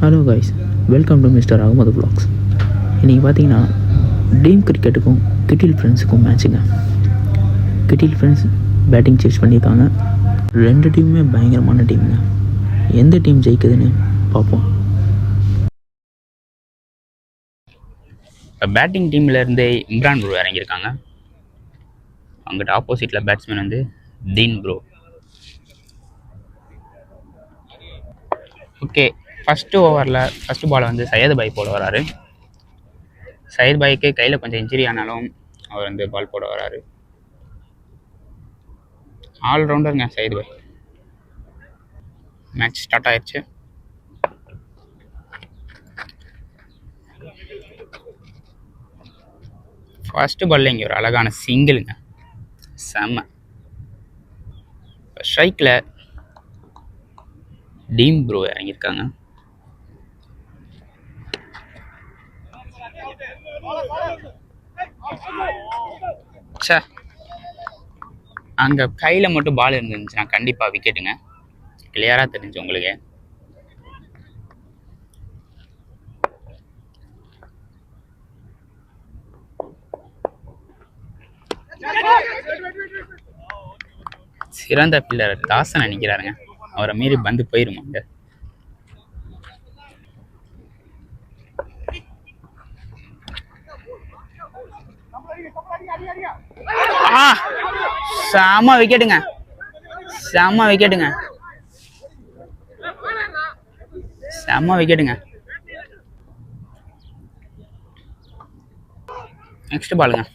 Hello guys, welcome to mister Ahmed vlogs. இன்றைக்கி பார்த்தீங்கன்னா dream கிரிக்கெட்டுக்கும் கிட்டில் ஃப்ரெண்ட்ஸுக்கும் மேட்சுங்க. கிட்டில் ஃப்ரெண்ட்ஸ் பேட்டிங் சேஸ் பண்ணியிருக்காங்க. ரெண்டு டீமுமே பயங்கரமான டீமுங்க. எந்த டீம் ஜெயிக்குதுன்னு பார்ப்போம். பேட்டிங் டீமில் இருந்து இம்ரான் ப்ரோ இறங்கியிருக்காங்க. அங்கிட்ட ஆப்போசிட்டில் பேட்ஸ்மேன் வந்து தீன் ப்ரோ. ஓகே, ஃபஸ்ட்டு ஓவரில் ஃபஸ்ட்டு பால் வந்து சையது பாய் போட வராரு. சையத் பாய்க்கு கையில் கொஞ்சம் இன்ஜுரி ஆனாலும் அவர் வந்து பால் போட வராரு. ஆல்ரவுண்டருங்க சையத் பாய். மேட்ச் ஸ்டார்ட் ஆயிடுச்சு. ஃபஸ்ட்டு பால்ல இங்கே ஒரு அழகான சிங்கிளுங்க, செம்ம. ஸ்ட்ரைக்கில் டீம் ப்ரோ இறங்கியிருக்காங்க. சே, அங்கே கையில் மட்டும் பால் இருந்துச்சுன்னா கண்டிப்பாக விக்கெட்டுங்க. கிளியராக தெரிஞ்சு உங்களுக்கு. சிறந்த பில்லர் தாசன் நினைக்கிறாருங்க. அவரை மீறி பந்து போயிருமாங்க. செம்ம விக்கெட்டுங்க, செம்ம விக்கெட்டுங்க, செம்ம விக்கெட்டுங்க. நெக்ஸ்ட் பாலுங்க.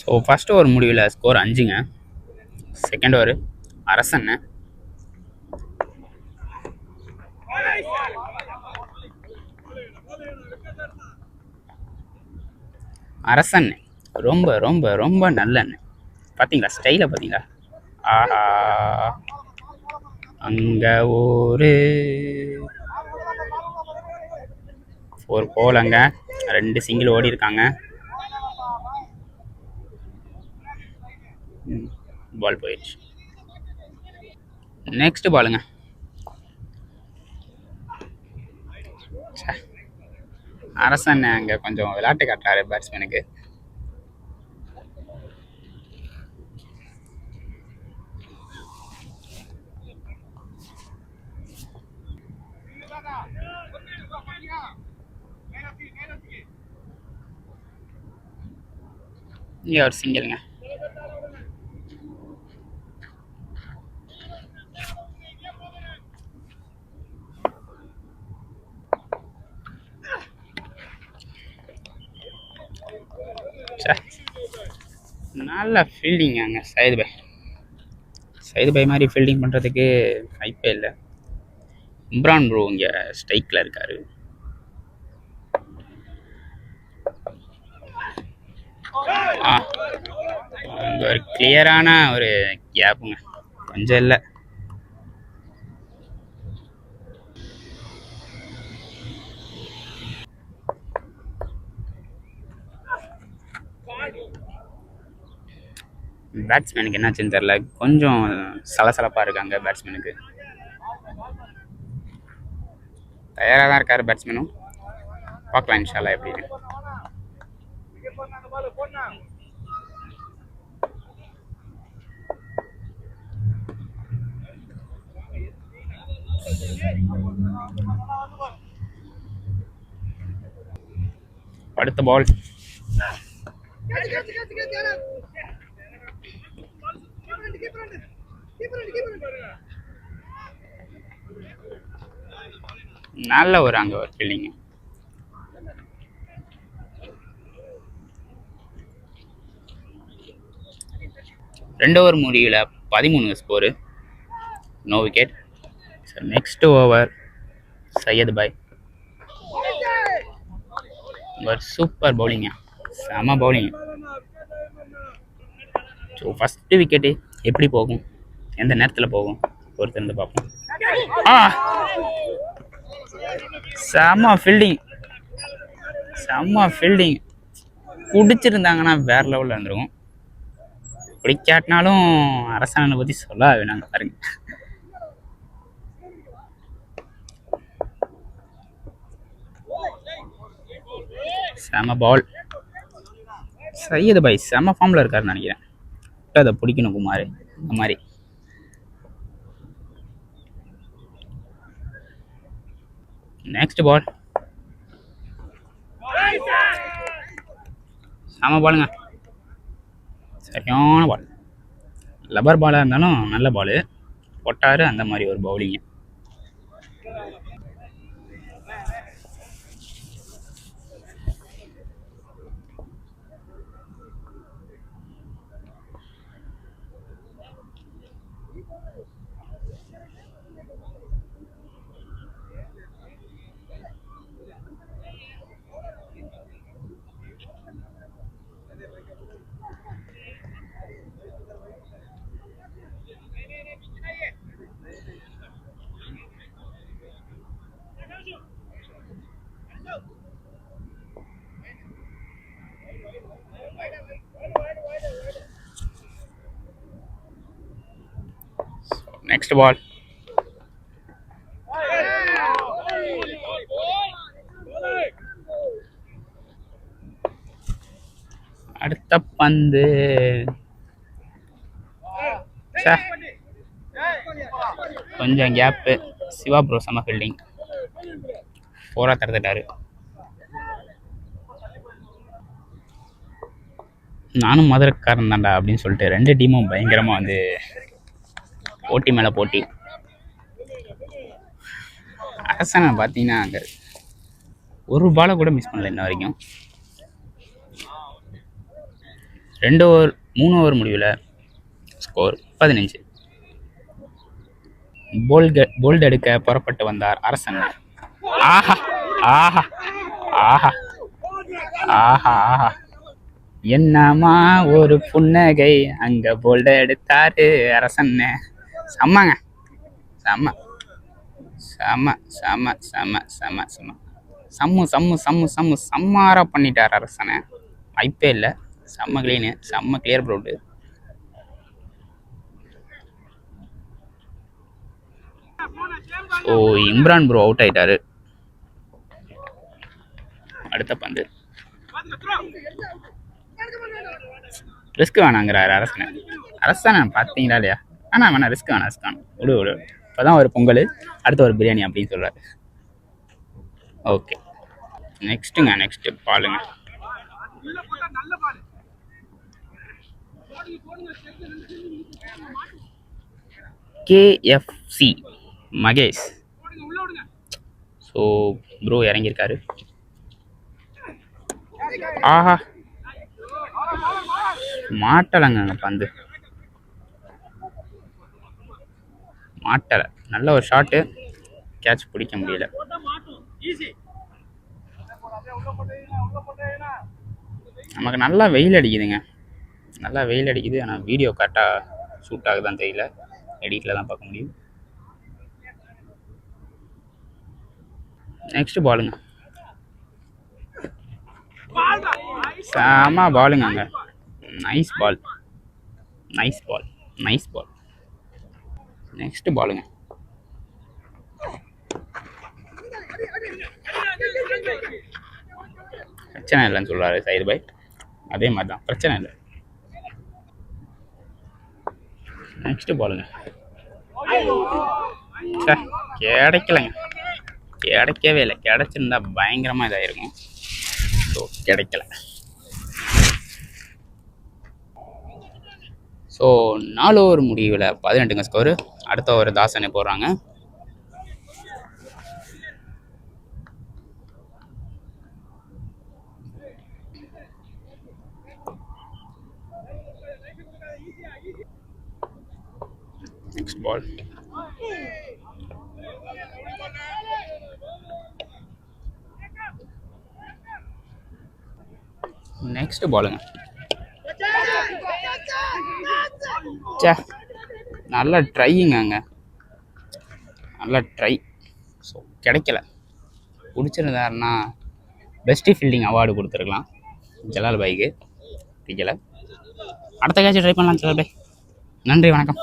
ஸோ ஃபஸ்ட் ஓவர் முடிவில் ஸ்கோர் 5ங்க. செகண்ட் ஓவர் அரசன். அரசன் ரொம்ப ரொம்ப ரொம்ப நல்லண்ணு. பார்த்தீங்களா ஸ்டைலை பார்த்தீங்களா? ஆஹா, அங்கே ஒரு 4 போலங்க, 2 சிங்கிள் ஓடி இருக்காங்க. பால் போயிடுச்சு. நெக்ஸ்ட் பாலுங்க. அரசன் அங்கே கொஞ்சம் விளையாட்டு காட்டுறாரு பேட்ஸ்மேனுக்கு. இங்கே ஒரு சிங்கிளுங்க. நல்ல ஃபீல்டிங் அங்கே சையத் பாய். சையத் பாய் மாதிரி ஃபீல்டிங் பண்ணுறதுக்கு வாய்ப்பே இல்லை. இம்ரான் ப்ரோ இங்கே ஸ்ட்ரைக்கில் இருக்காரு. ஒரு கிளியரான ஒரு கேப்புங்க, கொஞ்சம் இல்லை. பேட்ஸ்மேனுக்கு என்னாச்சுன்னு தெரில, கொஞ்சம் சலசலப்பாக இருக்காங்க பேட்ஸ்மேனுக்கு. தயாராக தான் இருக்கார் பேட்ஸ்மேனும். பார்க்கலாம் இன்ஷால்லா எப்படின்னு. அடுத்த பால். நல்ல ஒரு அங்கே ஒரு ஃபீல்டிங். ரெண்டு ஓவர் முடிவில் 13 score, no wicket. Next over Syed பாய். பட் சூப்பர் பவுலிங்க, செம பவுலிங். ஸோ ஃபஸ்ட்டு விக்கெட்டு எப்படி போகும், எந்த நேரத்தில் போகும் பொறுத்திருந்து பார்ப்போம். செம ஃபீல்டிங், செம்ம ஃபீல்டிங். பிடிச்சிருந்தாங்கன்னா வேற லெவலில் இருந்துருக்கும். பிடிக்காட்டினாலும் அரசாங்கனை பற்றி சொல்ல வேணாங்க பாருங்க. செம பால். சையது பாய் செம ஃபார்மில் இருக்காருன்னு நினைக்கிறேன். அதை பிடிக்கணும் குமார் இந்த மாதிரி. நெக்ஸ்ட் பால் செம பாலுங்க, சரியான பால். லப்பர் பாலாக இருந்தாலும் நல்ல பாலு போட்டாரு. அந்த மாதிரி ஒரு பவுலிங்கு. நெக்ஸ்ட் பால் அடுத்த பந்து. கொஞ்சம் கேப்பு. சிவா ப்ரோ செம ஃபீல்டிங், 4 திறந்துட்டாரு. நானும் மதுரைக்காரன் தான்டா அப்படின்னு சொல்லிட்டு 2 டீமும் பயங்கரமாக வந்து போட்டி மேலே போட்டி. அரசனை பார்த்தீங்கன்னா அங்கே ஒரு பாலை கூட மிஸ் பண்ணல இன்ன வரைக்கும். 2 ஓவர் 3 ஓவர் முடிவில் ஸ்கோர் 15. போல்டு எடுக்க புறப்பட்டு வந்தார் அரசன். ஆஹா ஆஹா ஆஹா ஆஹா ஆஹா, என்னமா ஒரு புன்னகை, அங்க போல்ட எடுத்தாரு அரசன். செம்மங்க, செம்ம செம்ம செம்ம செம்ம செம்ம செம்ம சம்மு சம்மு சம்மு சம்மு சம்மாரா பண்ணிட்டார் அரசனை. வாய்ப்பே இல்லை. செம்ம கிளீனு, செம்ம கிளியர் ப்ரோடு. ஸோ இம்ரான் ப்ரோ அவுட் ஆயிட்டாரு. அடுத்த பந்து. ரிஸ்க் வேணாங்கிறாரு அரசனை. அரசனை பார்த்தீங்களா இல்லையா? வேணாம் ரிஸ்க் வேணாம் விடு. இப்போதான் ஒரு பொங்கல், அடுத்த ஒரு பிரியாணி அப்படின்னு சொல்கிறாரு. ஓகே, நெக்ஸ்ட் பாலுங்க. கேஎஃப்சி மகேஷ். ஸோ ப்ரோ இறங்கியிருக்காரு. ஆஹா, மாட்டலைங்க பந்து, மாட்டலை. நல்ல ஒரு ஷாட்டு, கேட்ச் பிடிக்க முடியல. நமக்கு நல்லா வெயில் அடிக்குதுங்க, நல்லா வெயில் அடிக்குது. ஆனால் வீடியோ கரெக்டாக ஷூட் ஆகுதான்னு தெரியல, எடிட்டில் தான் பார்க்க முடியும். நெக்ஸ்ட் பாலுங்க. செம பாலுங்க அங்கே. Nice ball. நெக்ஸ்ட் பாலுங்க. பிரச்சனை இல்லைன்னு சொல்கிறாரு சைடு பாய். அதே மாதிரி தான், பிரச்சனை இல்லை. நெக்ஸ்ட் பாலுங்க. கிடைக்கலைங்க, கிடைக்கவே இல்லை. கிடைச்சிருந்தா பயங்கரமாக இதாகிருக்கும். ஸோ கிடைக்கல. ஸோ 4 ஓவர் முடிவில் 18ங்க ஸ்கோரு. அடுத்த ஓவர் தாசனை போடுறாங்க. Next ball. நெக்ஸ்ட் பாலுங்க. சே, நல்ல ட்ரையிங்க அங்கே, நல்ல ட்ரை. ஸோ கிடைக்கல. பிடிச்சிருந்தாருன்னா பெஸ்ட் ஃபீல்டிங் அவார்டு கொடுத்துருக்கலாம் ஜலால் பாய்க்கு. பிடிக்கல. அடுத்த கேட்ச் ட்ரை பண்ணலாம் ஜலால் பாய். நன்றி, வணக்கம்.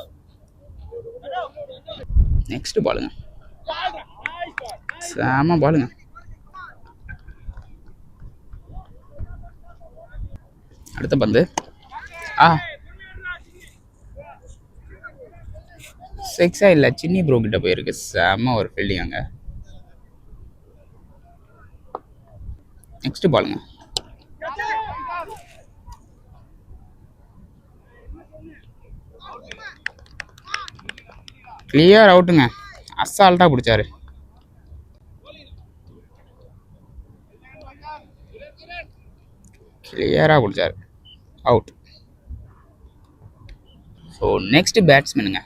நெக்ஸ்ட் பாலுங்க. செம பாலுங்க. அடுத்த பந்து. சிக்ஸா இல்லை, சின்னி ப்ரோ கிட்ட போயிருக்கு. செம ஒரு ஃபீல்டிங் அங்கே. நெக்ஸ்ட் பாலுங்க. கிளியர் அவுட்டுங்க. அசால்ட்டாக பிடிச்சாரு. கிளியராக பிடிச்சாரு. அவுட். ஸோ நெக்ஸ்ட் பேட்ஸ்மேனுங்க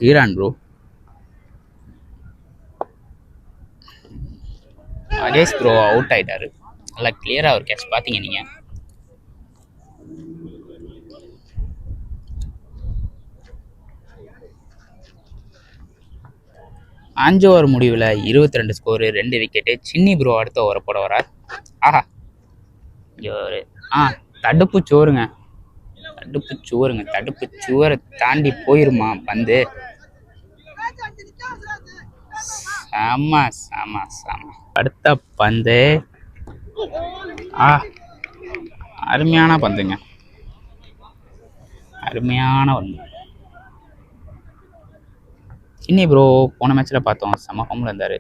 Iran bro. Mahesh bro out ஆயிட்டாரு. நல்லா கிளியராக ஒரு கேட்ச் பார்த்தீங்க நீங்கள். அஞ்சு ஓவர் முடிவில் 22 ஸ்கோரு, 2 விக்கெட்டு. சின்னி ப்ரோ அடுத்த ஓவரை போட வரார். ஆஹா, ஒரு தடுப்பு சோறுங்க, தடுப்பு சுவருங்க. தடுப்பு சுவரை தாண்டி போயிருமா பந்து. ஆமா ஆமா ஆமா. அடுத்த பந்து. அருமையான பந்துங்க, அருமையான பந்து. சின்னி ப்ரோ போன மேட்ச்சில் பார்த்தோம், செம ஃபார்மில் இருந்தார்.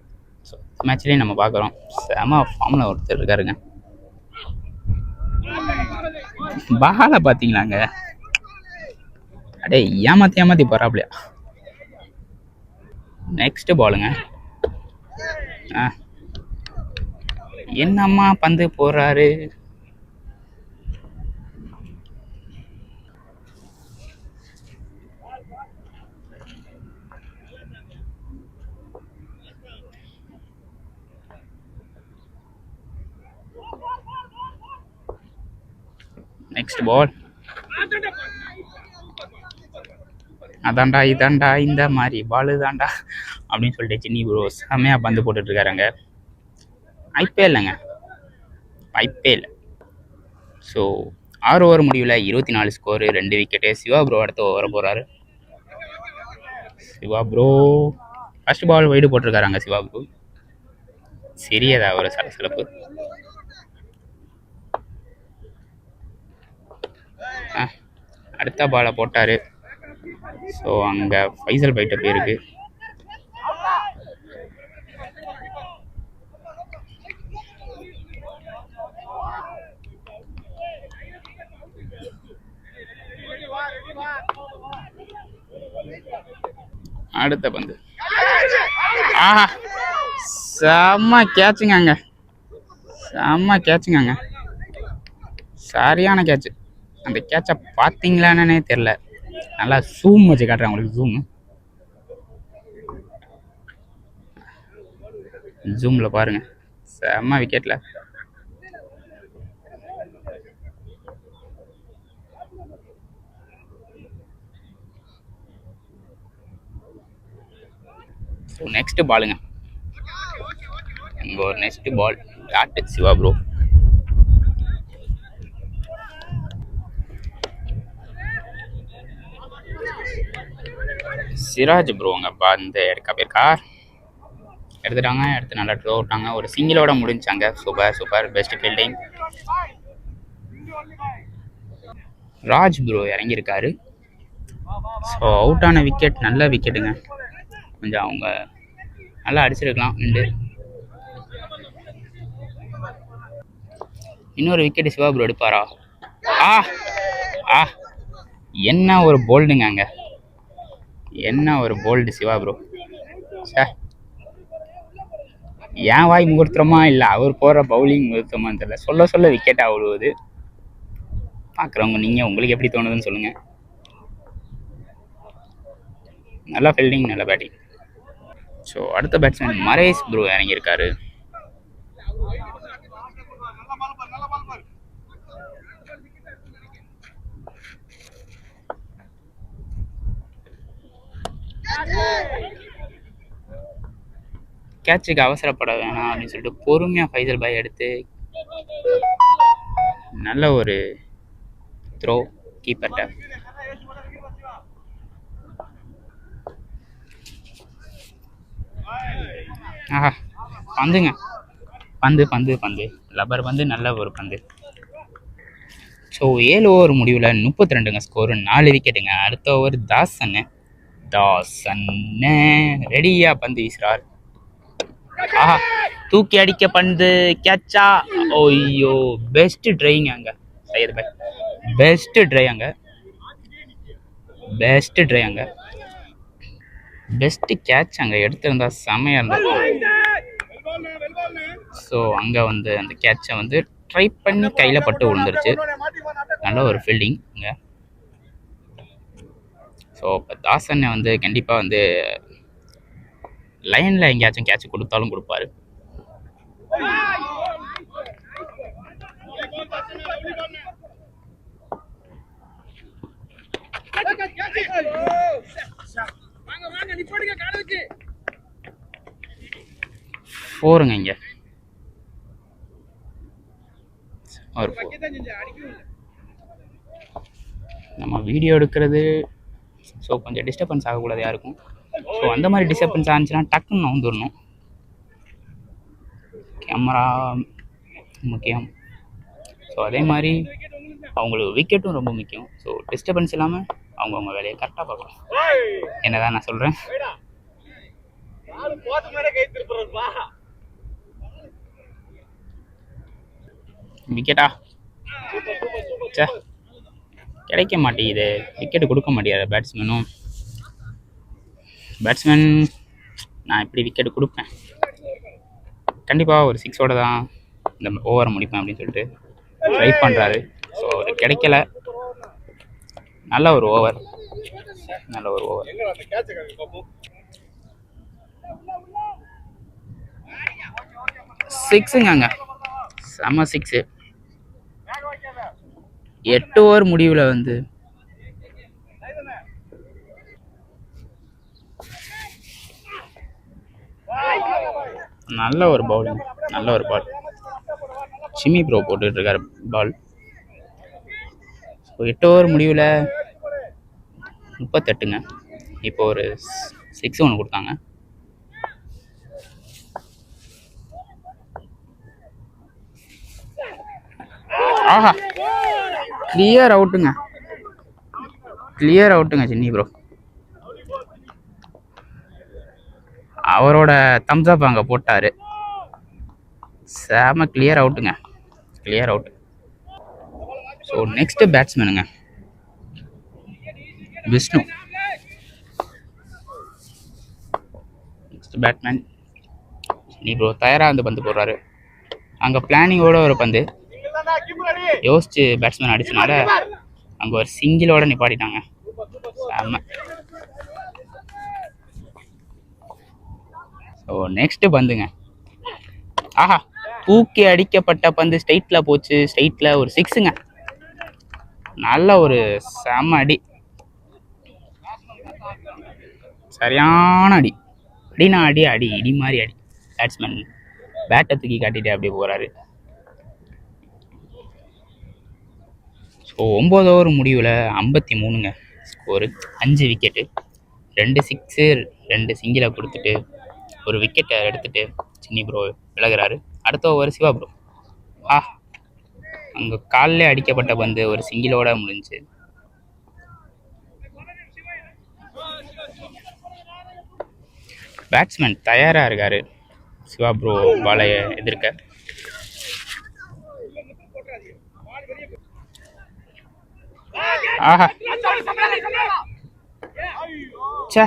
ஸோ இந்த மேட்ச்லேயும் நம்ம பார்க்குறோம், செம ஃபார்மில் ஒருத்தர் இருக்காருங்க. பாலை பார்த்தீங்களாங்க, அடே ஏமாற்றி போகிறாப்லையா. நெக்ஸ்ட் பாலுங்க. என்னம்மா பந்து போடுறாரு. நெக்ஸ்ட் பால். அதாண்டா இதாண்டா இந்த மாதிரி பாலு தாண்டா அப்படின்னு சொல்லிட்டு சின்னி ப்ரோ செம்மையாக பந்து போட்டுட்ருக்காருங்க. ஐப்பே இல்லைங்க, ஐப்பே இல்லை. ஸோ 6 ஓவர் முடிவில் 24 ஸ்கோரு, 2 விக்கெட்டு. சிவா ப்ரோ அடுத்த ஓவர போகிறாரு. Siva bro first ball wide போட்டிருக்காராங்க. சிவா ப்ரோ சிறியதா ஒரு சலசலப்பு. அடுத்த பாலை போட்டார். ஸோ அங்கே ஃபைசல் பைட்ட போயிருக்கு. அடுத்த பந்து. ஆஹா, செம்ம கேட்சுங்க, செம்ம கேட்சுங்க, சரியான கேட்சு. அந்த கேட்சை பார்த்தீங்களானே தெரில. நல்லா ஜூம் வச்சு காட்டுறேன் உங்களுக்கு. ஜூமில் பாருங்கள், செம்ம விக்கெட்டில். நெக்ஸ்ட் பாலுங்க. இங்கே ஒரு next ball dot Shiva bro. Siraj bro அங்கே பந்து எடுக்க போயிருக்கார். எடுத்துட்டாங்க, எடுத்து நல்லா ட்ரோ விட்டாங்க. ஒரு சிங்கிளோட முடிஞ்சாங்க. Super super, best fielding. Raj bro இறங்கியிருக்காரு. ஸோ அவுட்டான விக்கெட், நல்ல விக்கெட்டுங்க. கொஞ்சம் அவங்க நல்லா அடிச்சிருக்கலாம். இன்னொரு விக்கெட்டு சிவா ப்ரோ எடுப்பாரா? என்ன ஒரு போல்டுங்க அங்கே, என்ன ஒரு போல்டு சிவா ப்ரோ. சார் ஏன் வாய் முகூர்த்தமா இல்லை அவர் போடுற பவுலிங் முகூர்த்தமான்னு தெரியல. சொல்ல சொல்ல விக்கெட்டாக விழுவுது. பார்க்குறவங்க நீங்கள் உங்களுக்கு எப்படி தோணுதுன்னு சொல்லுங்கள். நல்லா ஃபீல்டிங், நல்லா பேட்டிங். ஸோ அடுத்த பேட்ஸ்மேன் மரேஷ் ப்ரோ இறங்கியிருக்காரு. கேட்சுக்கு அவசரப்பட வேணாம் அப்படின்னு சொல்லிட்டு பொறுமையாக ஃபைசல் பாய் எடுத்து நல்ல ஒரு த்ரோ கீப்பர்ட்ட. ஆஹா பந்துங்க, பந்து பந்து பந்து லப்பர் பந்து, நல்ல ஒரு பந்து. ஸோ 7 ஓவர் முடிவில் 32ங்க ஸ்கோரு, 4 விக்கெட்டுங்க. அடுத்த ஓவர் தாசன்னு ரெடியா பந்து வீசுறார். ஆஹா தூக்கி அடிக்க பந்து கேட்சா. ஓய்யோ பெஸ்ட் ட்ரைங்க அங்கே சையத் பாய், பெஸ்ட் ட்ரை அங்கே, பெஸ்ட் ட்ரை அங்கே, பெஸ்ட் கேட்ச் அங்கே எடுத்திருந்தா செமையாக இருந்தது. ஸோ அங்கே வந்து அந்த கேட்சை வந்து ட்ரை பண்ணி கையில் பட்டு விழுந்துருச்சு. நல்ல ஒரு ஃபீல்டிங் இங்கே. ஸோ இப்போ தாசனை வந்து கண்டிப்பாக வந்து லைனில் எங்கேயாச்சும் கேட்ச் கொடுத்தாலும் கொடுப்பாரு. போருங்க இங்கே ஒரு நம்ம வீடியோ எடுக்கிறது, ஸோ கொஞ்சம் டிஸ்டர்பன்ஸ் ஆகக்கூடாது யாருக்கும். ஸோ அந்த மாதிரி டிஸ்டர்பன்ஸ் ஆனிச்சுன்னா டக்குன்னு வந்துடணும். கேமரா முக்கியம். ஸோ அதே மாதிரி அவங்களுக்கு விக்கெட்டும் ரொம்ப முக்கியம். ஸோ டிஸ்டர்பன்ஸ் இல்லாமல் அவங்கவுங்க வேலையை கரெக்டாக பார்க்கணும். என்னதான் நான் சொல்கிறேன். விக்கெட்டா சே கிடைக்க மாட்டேங்குது, விக்கெட்டு கொடுக்க முடியாது பேட்ஸ்மேனும். பேட்ஸ்மேன் நான் இப்படி விக்கெட்டு கொடுப்பேன் கண்டிப்பாக, ஒரு 6ஓட தான் இந்த ஓவரை முடிப்பேன் அப்படின்னு சொல்லிட்டு ட்ரை பண்ணுறாரு. ஸோ அது கிடைக்கல. நல்ல ஒரு ஓவர், நல்ல ஒரு ஓவர். 6ங்க அங்கே, செம 6. 8 ஓவர் முடிவில் வந்து நல்ல ஒரு பவுலிங், நல்ல ஒரு பால். சிமி ப்ரோ போட்டுட்ருக்காரு பால். ஸோ 8 ஓவர் முடிவில் 38ங்க. இப்போ ஒரு 6 ஒன்று கொடுத்தாங்க. ஆஹா கிளியர் அவுட்டுங்க, கிளியர் அவுட்டுங்க சின்னி ப்ரோ. அவரோட தம்ஸ் அப் அங்கே போட்டார். செம கிளியர் அவுட்டுங்க, கிளியர் அவுட். ஸோ நெக்ஸ்ட் பேட்ஸ்மேனுங்க விஷ்ணு. நெக்ஸ்ட் பேட்ஸ்மேன் நீ ப்ரோ தயாராக வந்து பந்து போடுறாரு. அங்கே பிளானிங்கோட ஒரு பந்து யோசிச்சு பேட்ஸ்மேன் அடிச்சனால அங்கே ஒரு சிங்கிளோட நிப்பாட்டிட்டாங்க. செம்ம. ஸோ நெக்ஸ்ட் பந்துங்க, ஆஹா தூக்கி அடிக்கப்பட்ட பந்து ஸ்ட்ரைட்டில் போச்சு. ஸ்ட்ரைட்டில் ஒரு 6ங்க. நல்ல ஒரு செம்ம அடி, சரியான அடி. அடினா அடி, அடி இடி மாதிரி அடி. பேட்ஸ்மேன் பேட்டை தூக்கி காட்டிட்டு அப்படியே போகிறாரு. ஸோ 9 ஓவர் முடிவில் 53ங்க ஸ்கோரு, 5 விக்கெட்டு, 2 6, 2 சிங்கிளை கொடுத்துட்டு ஒரு விக்கெட்டை எடுத்துட்டு சின்னி ப்ரோ விலகிறாரு. அடுத்த ஓவர் சிவா ப்ரோ. அங்கே காலில் அடிக்கப்பட்ட பந்து ஒரு சிங்கிளோட முடிஞ்சு. பேட்ஸ்மேன் தயாராக இருக்காரு சிவா ப்ரோ பாலை எதிர்க்க. ஆஹா சே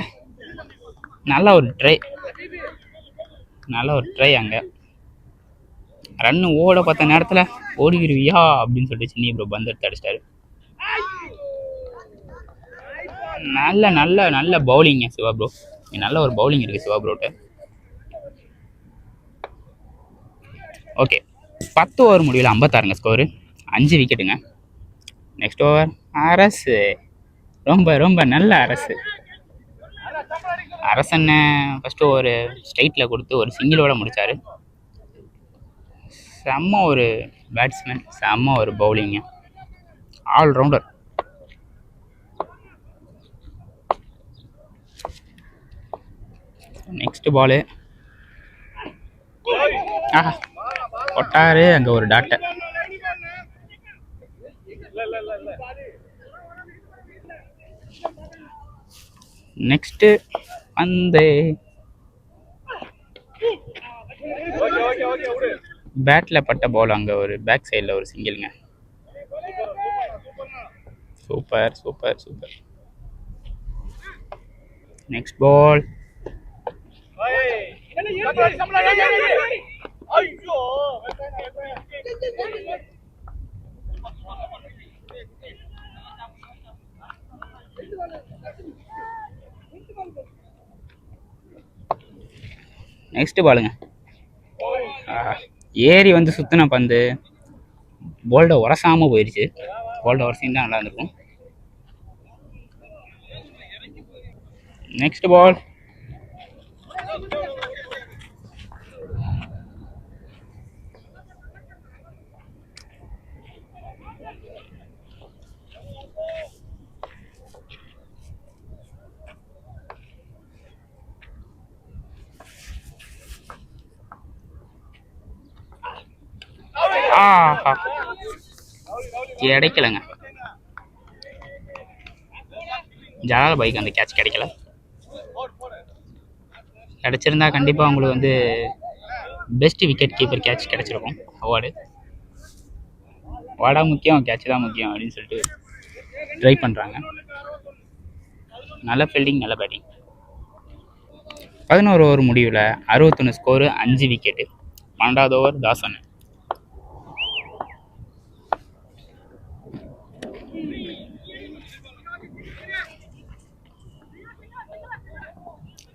நல்ல ஒரு ட்ரை, நல்ல ஒரு ட்ரை. அங்கே ரன்னு ஓட பார்த்த நேரத்தில் ஓடிடுவியா அப்படின்னு சொல்லிட்டு சின்னி ப்ரோ பந்து எடுத்து அடிச்சிட்டாரு. நல்ல நல்ல நல்ல பவுலிங்க சிவா ப்ரோ, நல்ல ஒரு பவுலிங் இருக்குது சிவா ப்ரோட்ட. ஓகே 10 ஓவர் முடிவில் 56ங்க ஸ்கோரு, 5 விக்கெட்டுங்க. நெக்ஸ்ட் ஓவர் அரசு, ரொம்ப ரொம்ப நல்ல அரசு. அரசனை ஃபஸ்ட்டு ஒரு ஸ்ட்ரைட்டில் கொடுத்து ஒரு சிங்கிளோட முடித்தார். செம்ம ஒரு பேட்ஸ்மேன், செம்ம ஒரு பவுலிங்கு, ஆல்ரவுண்டர். நெக்ஸ்ட் பாலு கொட்டாரு, அங்கே ஒரு டாட்டை. நெக்ஸ்ட் வந்து பேட்ல பட்ட பால், அங்கே ஒரு பேக் சைடில் ஒரு சிங்கிள்ங்க. Super super super. Next ball next பாலுங்க. ஏறி வந்து சுத்தின பந்து போல்ட உரசாம போயிடுச்சு. போல்ட உரசின்னு நல்லா இருந்திருக்கும். நெக்ஸ்ட் பால் கிடைக்கலங்க. ஜலால் பைக்கு அந்த கேட்ச் கிடைக்கல. கிடைச்சிருந்தா கண்டிப்பாக உங்களுக்கு வந்து பெஸ்ட் விக்கெட் கீப்பர் கேட்ச் கிடைச்சிருக்கும் அவார்டு. அவார்டாக முக்கியம், கேட்ச் தான் முக்கியம் அப்படின்னு சொல்லிட்டு ட்ரை பண்ணுறாங்க. நல்ல ஃபீல்டிங், நல்ல பேட்டிங். 11 ஓவர் முடிவில் 61 ஸ்கோரு, 5 விக்கெட்டு. 12வது ஓவர் தாசன்.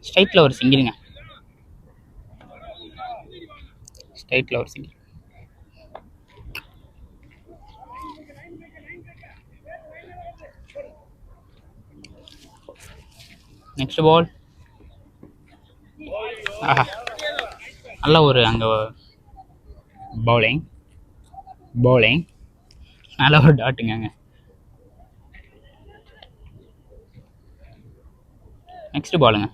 ஸ்ட்ரைட்டில் ஒரு சிங்கிளுங்க. ஸ்ட்ரைட்டில் ஒரு சிங்கிள். நெக்ஸ்ட் பால் நல்ல ஒரு அங்கே பவுலிங் நல்ல ஒரு டாட்டுங்க அங்கே. நெக்ஸ்ட் பாலுங்க.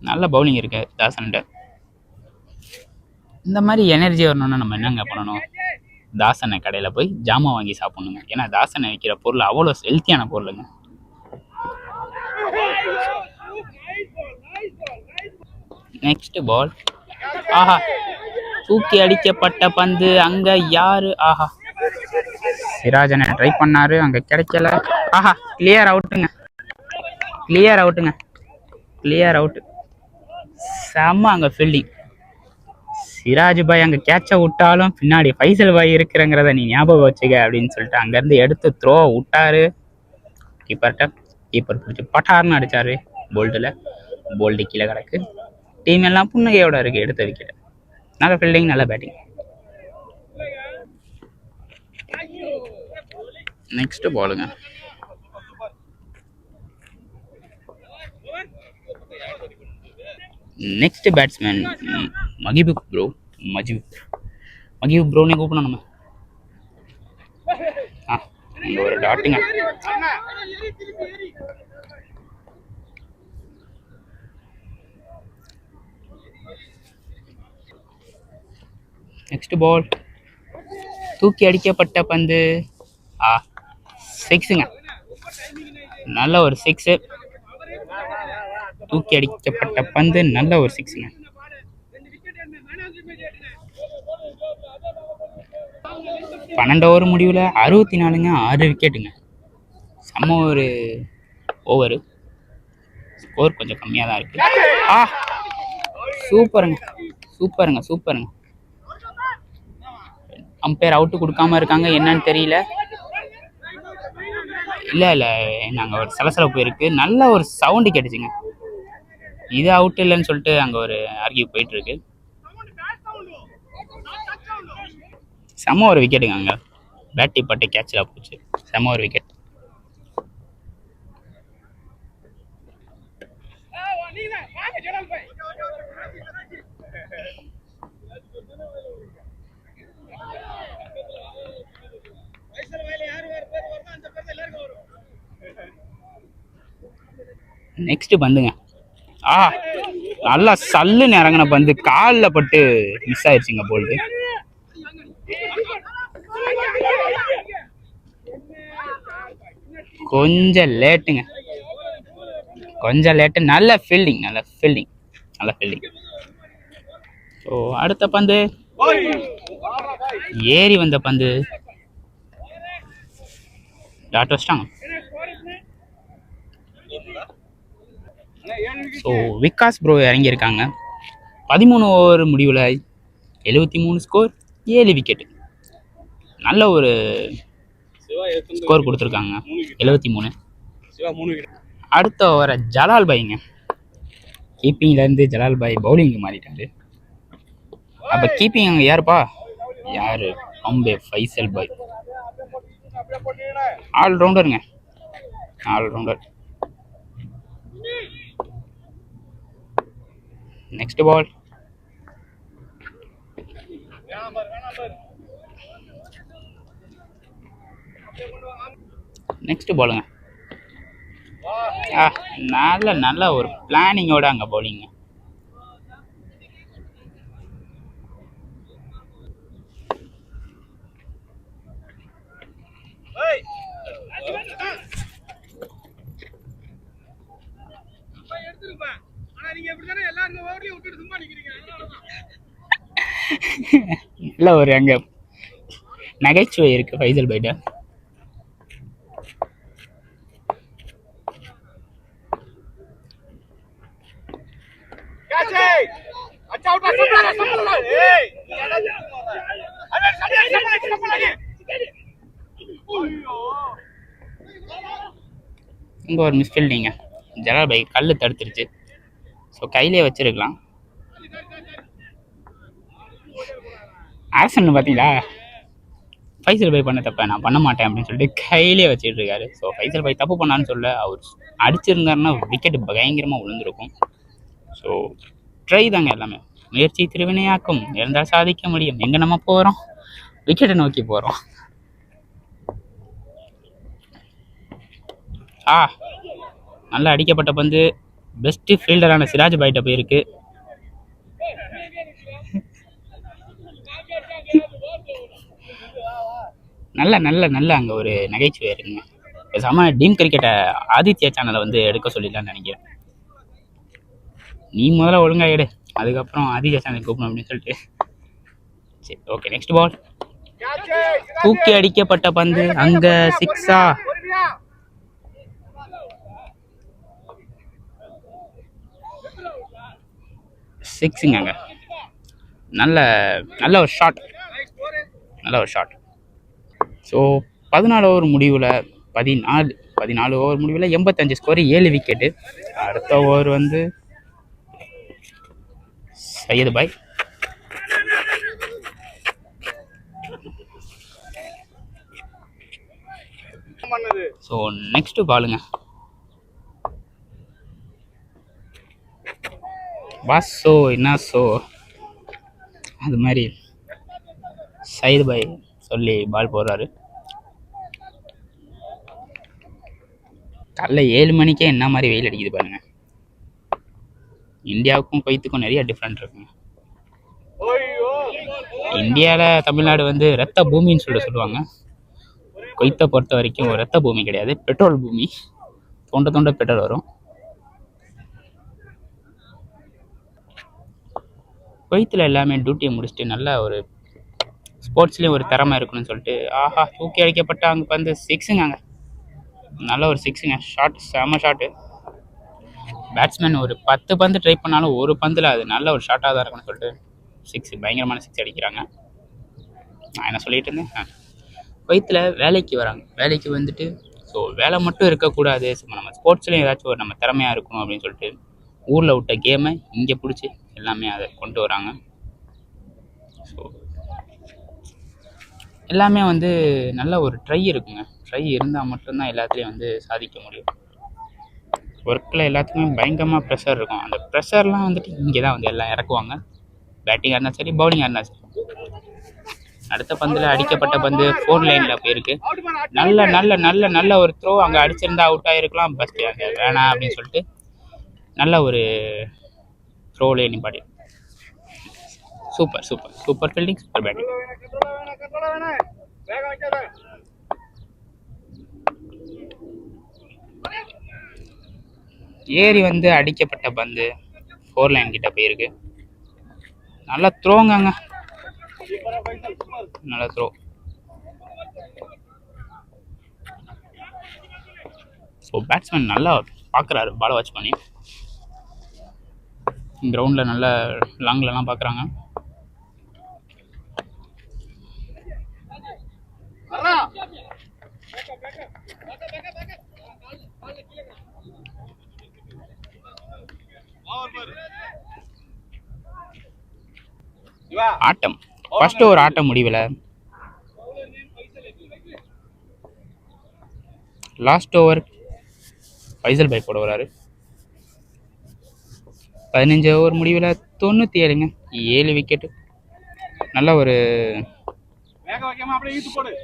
நல்ல பவுலிங் இருக்கு தாசன்கிட்ட. இந்த மாதிரி எனர்ஜி வரணும்னா நம்ம என்னங்க பண்ணணும்? தாசனை கடையில் போய் ஜாமான் வாங்கி சாப்பிடணுங்க. ஏன்னா தாசனை விற்கிற பொருள் அவ்வளோ ஹெல்த்தியான பொருளுங்க. நெக்ஸ்ட் பால் தூக்கி அடிக்கப்பட்ட பந்து, அங்க யாரு? சிராஜனை ட்ரை பண்ணாரு, அங்க கிடைக்கல. Clear out. செம்ம அங்க ஃபீல்டிங். சிராஜ் பாய் அங்கே கேட்சை விட்டாலும் பின்னாடி ஃபைசல் பாய் இருக்கிறங்கிறத நீ ஞாபகம் வச்சுக்க அப்படின்னு சொல்லிட்டு அங்கேருந்து எடுத்து த்ரோ விட்டாரு கீப்பர்கிட்ட. கீப்பர் பிடிச்சி பட்டார்னு அடித்தார் போல்டில். போல்டு கீழே கிடக்கு. டீம் எல்லாம் புன்னகையோட இருக்குது எடுத்த விக்கெட். நல்ல ஃபீல்டிங், நல்ல பேட்டிங். நெக்ஸ்ட் பாலுங்க. நெக்ஸ்ட் பேட்ஸ்மேன் மகிபூப் ப்ரோனே கூப்பிடணும் நம்ம. இங்க ஒரு டாட்டுங்க. நெக்ஸ்ட் பால் தூக்கி அடிக்கப்பட்ட பந்து, சிக்ஸுங்க. நல்ல ஒரு சிக்ஸு. தூக்கி அடிக்கப்பட்ட பந்து, நல்ல ஒரு சிக்ஸுங்க. பன்னெண்டு ஓவர் முடிவில் 64ங்க, 6 விக்கெட்டுங்க. செம்ம ஒரு ஓவரு. ஸ்கோர் கொஞ்சம் கம்மியாக தான் இருக்கு. சூப்பருங்க. அம்பையர் அவுட்டு கொடுக்காம இருக்காங்க, என்னன்னு தெரியல. இல்லை நாங்கள் ஒரு சலசலப்பு இருக்கு. நல்ல ஒரு சவுண்டு கேட்டுச்சுங்க. இது அவுட் இல்லைன்னு சொல்லிட்டு அங்கே ஒரு ஆர்கியூ போயிட்டு இருக்கு. செம்ம ஒரு விக்கெட்டுங்க. அங்கே பேட்டி பட்டு கேட்சில் போச்சு. செம்ம ஒரு விக்கெட். நெக்ஸ்ட் பந்துங்க. நல்லா சல்லுன்னு இறங்கின பந்து காலில் பட்டு மிஸ் ஆயிடுச்சுங்க போல்டு. கொஞ்சம் லேட்டுங்க, கொஞ்சம் லேட்டு. நல்ல ஃபீல்டிங். ஸோ அடுத்த பந்து ஏறி வந்த பந்து டாட் வச்சிட்டாங்க. ஸோ விகாஸ் ப்ரோ இறங்கியிருக்காங்க. 13 ஓவர் முடிவில் 73 ஸ்கோர், 7 விக்கெட்டு. நல்ல ஒரு ஸ்கோர் கொடுத்துருக்காங்க, 73. அடுத்த ஓவரை ஜலால் பாய்ங்க. கீப்பிங்லேருந்து ஜலால் பாய் பவுலிங்கு மாறிட்டாரு. அப்போ கீப்பிங் அங்கே யாருப்பா? யார்? பாம்பே ஃபைசல் பாய். ஆல்ரவுண்டருங்க, ஆல்ரவுண்டர். Next ball. நெக்ஸ்ட் பாலுங்க. நல்ல ஒரு பிளானிங்கோட அங்கே பவுலிங்க. இல்லை ஒரு அங்கே நகைச்சுவை இருக்கு ஃபைசல் பைட்ட. இங்கே ஒரு மிஸ்ஃபீல்டிங்க. ஜலால் பை கல் தடுத்துருச்சு. ஸோ கையிலே வச்சிருக்கலாம். அரசன் பார்த்தீங்களா, ஃபைசல் பை பண்ண தப்ப நான் பண்ண மாட்டேன் அப்படின்னு சொல்லிட்டு கையிலே வச்சுட்டு இருக்காரு. ஸோ ஃபைசல் பை தப்பு பண்ணான்னு சொல்ல, அவர் அடிச்சிருந்தாருன்னா விக்கெட்டு பயங்கரமாக விழுந்திருக்கும். ஸோ ட்ரை தாங்க எல்லாமே. முயற்சி திருவினையாக்கும், இருந்தால் சாதிக்க முடியும். எங்கே நம்ம போகிறோம்? விக்கெட்டை நோக்கி போகிறோம். நல்லா அடிக்கப்பட்ட பந்து பெஸ்ட்டு ஃபீல்டரான சிராஜ் பாய்ட்ட போயிருக்கு. நல்ல அங்கே ஒரு நகைச்சுவை இருக்குங்க. பேசாம டீம் கிரிக்கெட்டை ஆதித்யா சேனலை வந்து எடுக்க சொல்லிடலான்னு நினைக்கிறேன். நீ முதல்ல ஒழுங்கா எடு, அதுக்கப்புறம் ஆதித்யா சேனல் கூப்பிடணும் அப்படின்னு சொல்லிட்டு. சரி, ஓகே. நெக்ஸ்ட் பால். தூக்கி அடிக்கப்பட்ட பந்து அங்க சிக்ஸா? சிக்ஸுங்க. அங்கே நல்ல ஒரு ஷாட். ஸோ 14 ஓவர் முடிவில் 14 ஓவர் முடிவில் 85 ஸ்கோர், 7 விக்கெட்டு. அடுத்த ஓவர் வந்து சையது பாய். ஸோ நெக்ஸ்ட் பாலுங்க. பாஸோ என்ன ஸோ அது மாதிரி சையது பாய் சொல்லி பால் போடுறாரு. காலைல 7 மணிக்கே என்ன மாதிரி வெயில் அடிக்குது பாருங்க. இந்தியாவுக்கும் குவைத்துக்கும் நிறைய டிஃப்ரெண்ட் இருக்குங்க. இந்தியாவில் தமிழ்நாடு வந்து ரத்த பூமின்னு சொல்லுவாங்க. குவைத்தை பொறுத்த வரைக்கும் ரத்த பூமி கிடையாது, பெட்ரோல் பூமி. தோண்ட பெட்ரோல் வரும். குவைத்தில் எல்லாமே டியூட்டியை முடிச்சுட்டு நல்ல ஒரு ஸ்போர்ட்ஸ்லேயும் ஒரு திறமை இருக்குன்னு சொல்லிட்டு தூக்கி அடிக்கப்பட்ட அங்கே வந்து சிக்ஸுங்க. அங்கே நல்ல ஒரு சிக்ஸுங்க. ஷாட், செம ஷாட்டு. பேட்ஸ்மேன் ஒரு 10 பந்து ட்ரை பண்ணாலும் ஒரு பந்தில் அது நல்ல ஒரு ஷாட்டாக தான் இருக்குன்னு சொல்லிட்டு சிக்ஸ், பயங்கரமான சிக்ஸ் அடிக்கிறாங்க. நான் என்ன சொல்லிட்டு இருந்தேன், குவைத்தில் வேலைக்கு வராங்க. வேலைக்கு வந்துட்டு ஸோ வேலை மட்டும் இருக்கக்கூடாது, நம்ம ஸ்போர்ட்ஸ்லேயும் ஏதாச்சும் ஒரு நம்ம திறமையாக இருக்கணும் அப்படின்னு சொல்லிட்டு ஊரில் விட்ட கேமை இங்கே பிடிச்சி எல்லாமே அதை கொண்டு வராங்க. ஸோ எல்லாமே வந்து நல்ல ஒரு ட்ரை இருக்குங்க. ட்ரை இருந்தால் மட்டும்தான் எல்லாத்துலேயும் வந்து சாதிக்க முடியும். ஒர்க்கில் எல்லாத்துக்குமே பயங்கரமாக ப்ரெஷர் இருக்கும். அந்த ப்ரெஷர்லாம் வந்துட்டு இங்கே தான் வந்து எல்லாம் இறக்குவாங்க. பேட்டிங்காக இருந்தாலும் சரி, பவுலிங்காக இருந்தாலும் சரி. அடுத்த பந்தில் அடிக்கப்பட்ட பந்து 4 லைனில் போயிருக்கு. நல்ல நல்ல நல்ல நல்ல ஒரு த்ரோ. அங்கே அடிச்சிருந்தா அவுட் ஆகிருக்கலாம். ஃபஸ்ட்டு அங்கே வேணாம் அப்படின்னு சொல்லிட்டு நல்ல ஒரு த்ரோலே நிப்பாடி. Super super super fielding, super batting. ஏறி வந்து அடிக்கப்பட்ட பந்து 4 லைன் கிட்ட போயிருக்கு. நல்லா த்ரோங்க, நல்ல த்ரோ. ஸோ பேட்ஸ்மேன் நல்லா பார்க்குறாரு பாலை வாட்ச் பண்ணி. கிரவுண்டில் நல்ல லாங்லலாம் பார்க்குறாங்க. ஆட்டம் ஃபர்ஸ்ட் ஒரு ஆட்டம் முடிவில் லாஸ்ட் ஓவர் ஃபைசல் பை போட வராரு. 15 ஓவர் முடிவில் 97ங்க, 7 விக்கெட்டு. நல்ல ஒரு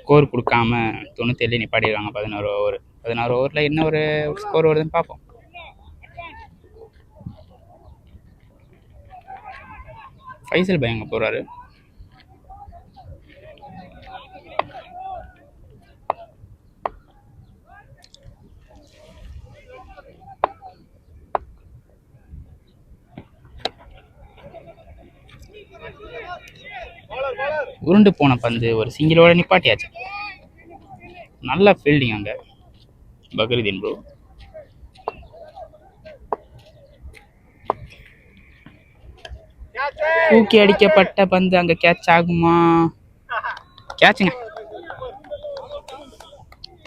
ஸ்கோர் கொடுக்காம 97 நிப்பாடிடுவாங்க. 16 ஓவரில் என்ன ஒரு ஸ்கோர் வருதுன்னு பார்ப்போம். ஃபைசல் பை அங்கே போகிறாரு. உருண்டு போன பந்து ஒரு சிங்கிளோட நிப்பாட்டியாச்சு. நல்ல ஃபீல்டிங் அங்கே பக்ருதீன் ப்ரோ. தூக்கி அடிக்கப்பட்ட பந்து அங்கே கேட்ச் ஆகுமா? கேட்சுங்க,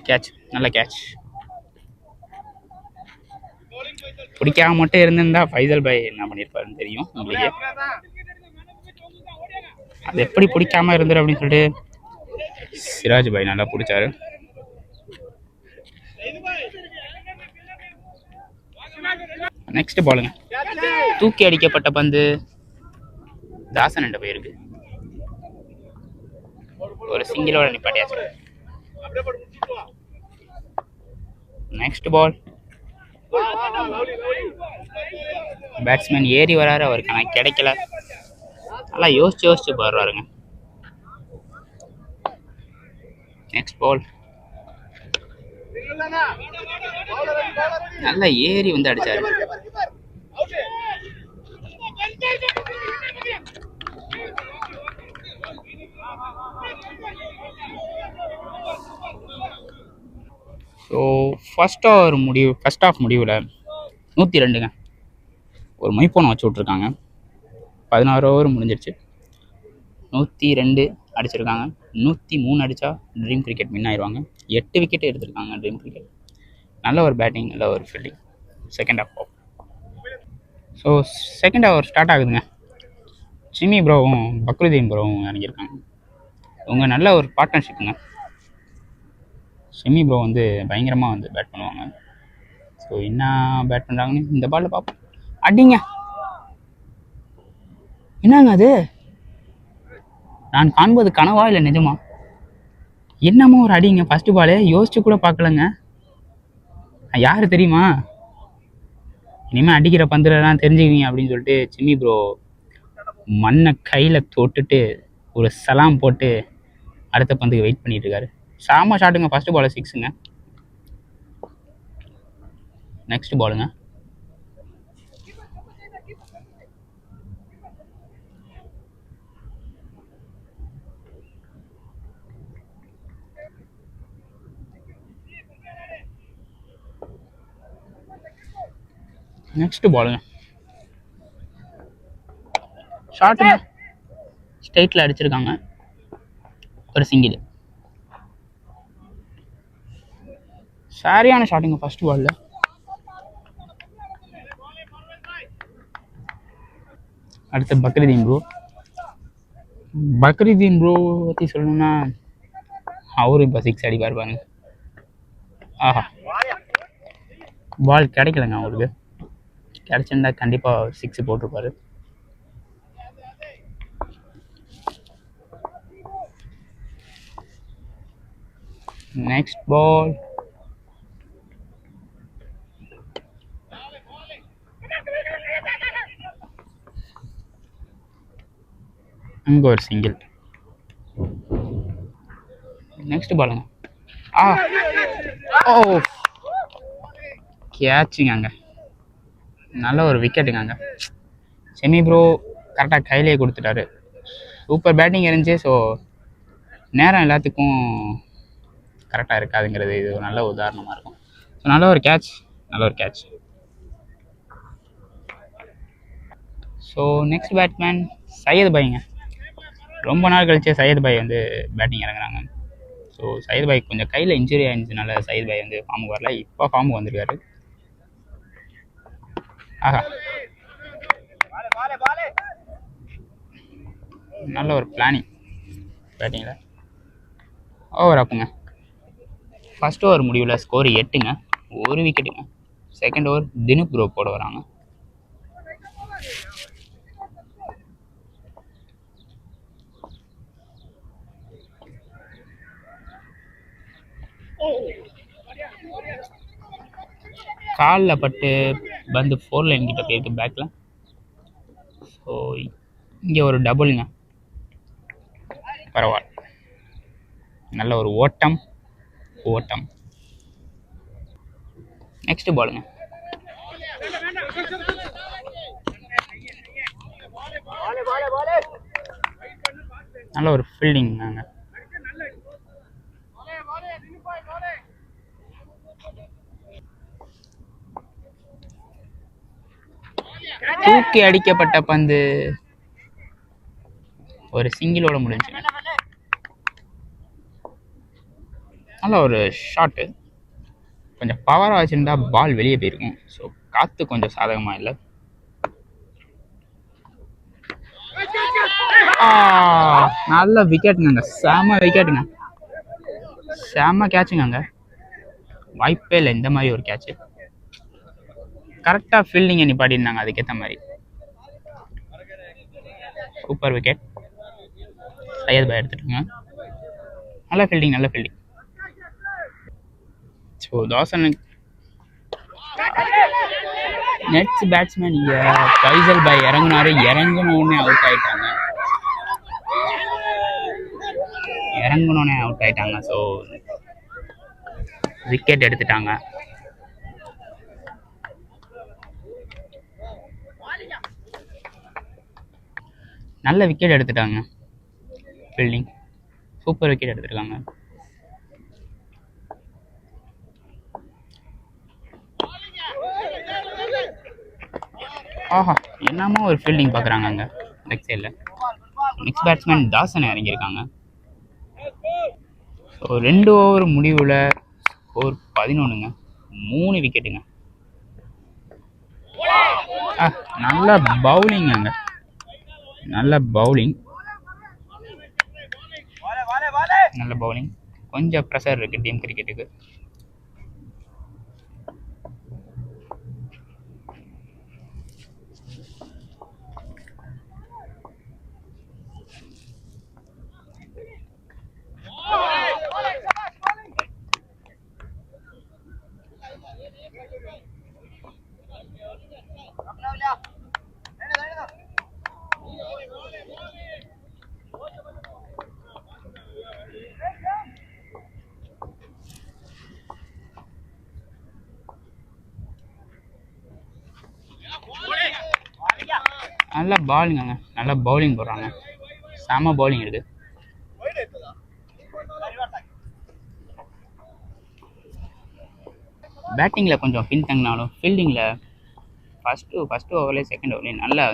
கேட்ச், நல்ல கேட்ச். பிடிக்காம மட்டும் இருந்திருந்தா ஃபைசல் பாய் என்ன பண்ணியிருப்பாருன்னு தெரியும் உங்களுக்கு. அது எப்படி பிடிக்காம இருந்தாரு அப்படின்னு சொல்லிட்டு சிராஜ் பாய் நல்லா பிடிச்சாரு. நெக்ஸ்ட் பாலுங்க, தூக்கி அடிக்கப்பட்ட பந்து தாசன் என்ற போயிருக்கு. ஒரு சிங்கிளோட நிப்பாட்டியாச்சு. நெக்ஸ்ட் பால், பேட்ஸ்மேன் ஏறி வராரு, அவருக்கு ஆனால் கிடைக்கல. நல்லா யோசிச்சு போடுறாருங்க. நெக்ஸ்ட் பால், நல்லா ஏறி வந்து அடிச்சாரு. ஸோ ஃபர்ஸ்ட் ஆஃப் முடிவில் 102ங்க. ஒரு மைப்போனை வச்சு விட்ருக்காங்க. 16 ஓவர் முடிஞ்சிருச்சு. 102 அடிச்சிருக்காங்க. 103 அடித்தா ட்ரீம் கிரிக்கெட் வின் ஆயிடுவாங்க. 8 விக்கெட் எடுத்திருக்காங்க ட்ரீம் கிரிக்கெட். நல்ல ஒரு பேட்டிங், நல்ல ஒரு fielding. Second half. So second hour start ஆகுதுங்க. சிமி ப்ரோவும் பக்ருதீன் ப்ரோவும் இறங்கியிருக்காங்க. அவங்க நல்ல ஒரு பார்ட்னர்ஷிப்புங்க. சிமி ப்ரோ வந்து பயங்கரமாக வந்து பேட் பண்ணுவாங்க. ஸோ என்ன பேட் பண்ணுறாங்கன்னு இந்த பாலில் பார்ப்போம். அடிங்க, என்னங்க அது? நான் காண்பது கனவா இல்லை நிஜமா? என்னமோ ஒரு அடிங்க, ஃபர்ஸ்ட் பாலே யோசிச்சு கூட பார்க்கலங்க. யாரு தெரியுமா? இனிமேல் அடிக்கிற பந்துலலாம் தெரிஞ்சுக்குவீங்க அப்படின்னு சொல்லிட்டு சிம்மி ப்ரோ மண்ணை கையில் தொட்டுட்டு ஒரு சலாம் போட்டு அடுத்த பந்துக்கு வெயிட் பண்ணிட்டு இருக்காரு. சாம ஷாட்டுங்க. First ball 6ங்க. நெக்ஸ்ட் பாலுங்க, ஷாட்டுங்க. ஸ்ட்ரைட்டில் அடிச்சிருக்காங்க. ஒரு சிங்கிள். சரியான ஷாட்டுங்க ஃபர்ஸ்ட் பாலில். அடுத்து பக்ருதீன் ப்ரோ பற்றி சொல்லணும்னா அவரும் இப்போ 6 அடிப்பார் பாருங்க. ஆஹா, பால் கிடைக்கலங்க அவருக்கு. கிடைச்சிருந்தா கண்டிப்பாக 6 போட்டிருப்பாரு. Next ball. அங்கே ஒரு சிங்கிள். நெக்ஸ்ட் பாலுங்க. ஓ கேட்சுங்க. அங்கே நல்ல ஒரு விக்கெட்டுங்க. அங்கே செமி ப்ரோ கரெக்டாக கையிலே கொடுத்துட்டாரு. சூப்பர் பேட்டிங் இருந்துச்சு. ஸோ நேரம் எல்லாத்துக்கும் கரெக்டாக இருக்காதுங்கிறது இது ஒரு நல்ல உதாரணமாக இருக்கும். ஸோ நல்ல ஒரு catch. So next batsman Syed பாய்ங்க. ரொம்ப நாள் கழிச்சு சையத் பாய் வந்து பேட்டிங் இறங்குறாங்க. ஸோ சையத் பாய் கொஞ்சம் கையில் இன்ஜுரி ஆயிருந்துச்சுனால சையத் பாய் வந்து ஃபார்முக்கு வரல. இப்போ ஃபார்முக்கு வந்திருக்காரு. ஆஹா, நல்ல ஒரு பிளானிங் பேட்டிங்கில். ஓவர் ஆப்புங்க. ஃபர்ஸ்ட் ஓவர் முடிவில் ஸ்கோர் 8ங்க, 1 விக்கெட்டுங்க. செகண்ட் ஓவர் தினுக் ப்ரோ போட வராங்க. காலில் பட்டு பந்து 4 லைன் கிட்ட போயிருக்கு பேக்கில். ஸோ இங்கே ஒரு டபுள்ங்க. பரவாயில்ல, நல்ல ஒரு ஓட்டம். நெக்ஸ்ட் பாலுங்க. நல்ல ஒரு ஃபீல்டிங். நாங்கள் தூக்கி அடிக்கப்பட்ட பந்து ஒரு சிங்கிளோட முடிஞ்சுங்க. நல்ல ஒரு ஷாட்டு. கொஞ்சம் பவராக வச்சுருந்தா பால் வெளியே போயிருக்கும். ஸோ காற்று கொஞ்சம் சாதகமாக இல்லை. நல்ல விக்கெட்டுங்க. செம விக்கெட்டுங்க. செம கேட்சுங்க. வாய்ப்பே இல்லை இந்த மாதிரி ஒரு கேட்சு. கரெக்டாக ஃபீல்டிங்கை நிப்பாட்டியிருந்தாங்க அதுக்கேற்ற மாதிரி. Super wicket. சையத் பாய் எடுத்துட்டுங்க. நல்ல fielding. So Dasan next batsman இங்கே ஃபைசல் பாய் இறங்கினோடனே அவுட் ஆயிட்டாங்க. ஸோ விக்கெட் எடுத்துட்டாங்க. நல்ல விக்கெட் எடுத்துட்டாங்க. ஃபீல்டிங் சூப்பர் விக்கெட் எடுத்துருக்காங்க. ஆஹா, என்னமோ ஒரு ஃபீல்டிங் பார்க்குறாங்க அங்கே லெக் சைடில். நெக்ஸ்ட் பேட்ஸ்மேன் தாசன் இறங்கியிருக்காங்க. ஸோ 2 ஓவர் முடிவில் ஸ்கோர் 11ங்க, 3 விக்கெட்டுங்க. நல்ல பவுலிங். கொஞ்சம் ப்ரெஷர் இருக்குது டீம் கிரிக்கெட்டுக்கு. நல்ல பாலுங்க. நல்ல பவுலிங் போடுறாங்க. செம பவுலிங் இருக்குது. பேட்டிங்கில் கொஞ்சம் பின்தங்கினாலும் ஃபீல்டிங்கில் ஃபஸ்ட்டு ஓவர்லேயே செகண்ட் ஓவர்லேயே நல்லா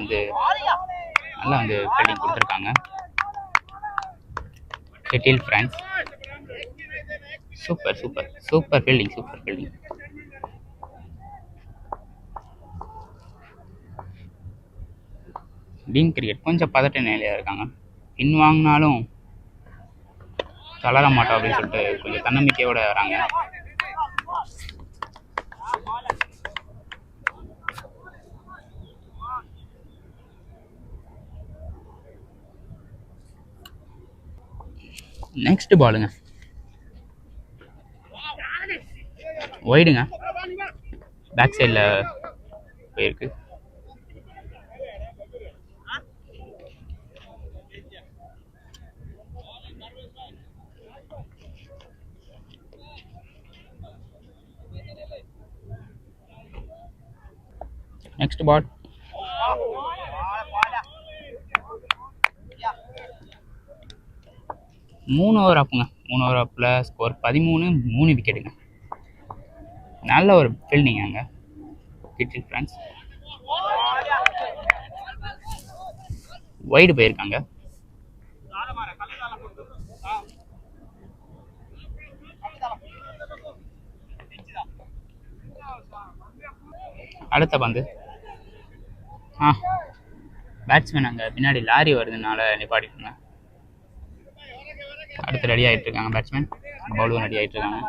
வந்து ஃபீல்டிங் கொடுத்துருக்காங்க. Kettle France super fielding. Team cricket கொஞ்சம் பதட்ட நிலையாக இருக்காங்க. பின் வாங்கினாலும் தளர மாட்டோம் அப்படின்னு சொல்லிட்டு கொஞ்சம் தன்னம்பிக்கையோடு வராங்க. நெக்ஸ்ட் பாலுங்க, ஒய்டுங்க, பேக் சைடில் போயிருக்கு. நெக்ஸ்ட் பால், மூணு ஓவர் ஆப்புங்க. 3 ஓவர் ஆப்பில் ஸ்கோர் 13, 3 விக்கெட்டுங்க. நல்ல ஒரு ஃபீல்டிங் அங்கே கிட்டில் ஃப்ரெண்ட்ஸ். வைடு போயிருக்காங்க. அடுத்த பந்து, பேட்ஸ்மேன் அங்கே பின்னாடி லாரி வருதுனால நிப்பாட்டிட்டுங்க. அடுத்து ரெடி ஆகிட்டு இருக்காங்க பேட்ஸ்மேன், பவுலும் ரெடி ஆகிட்டு இருக்காங்க.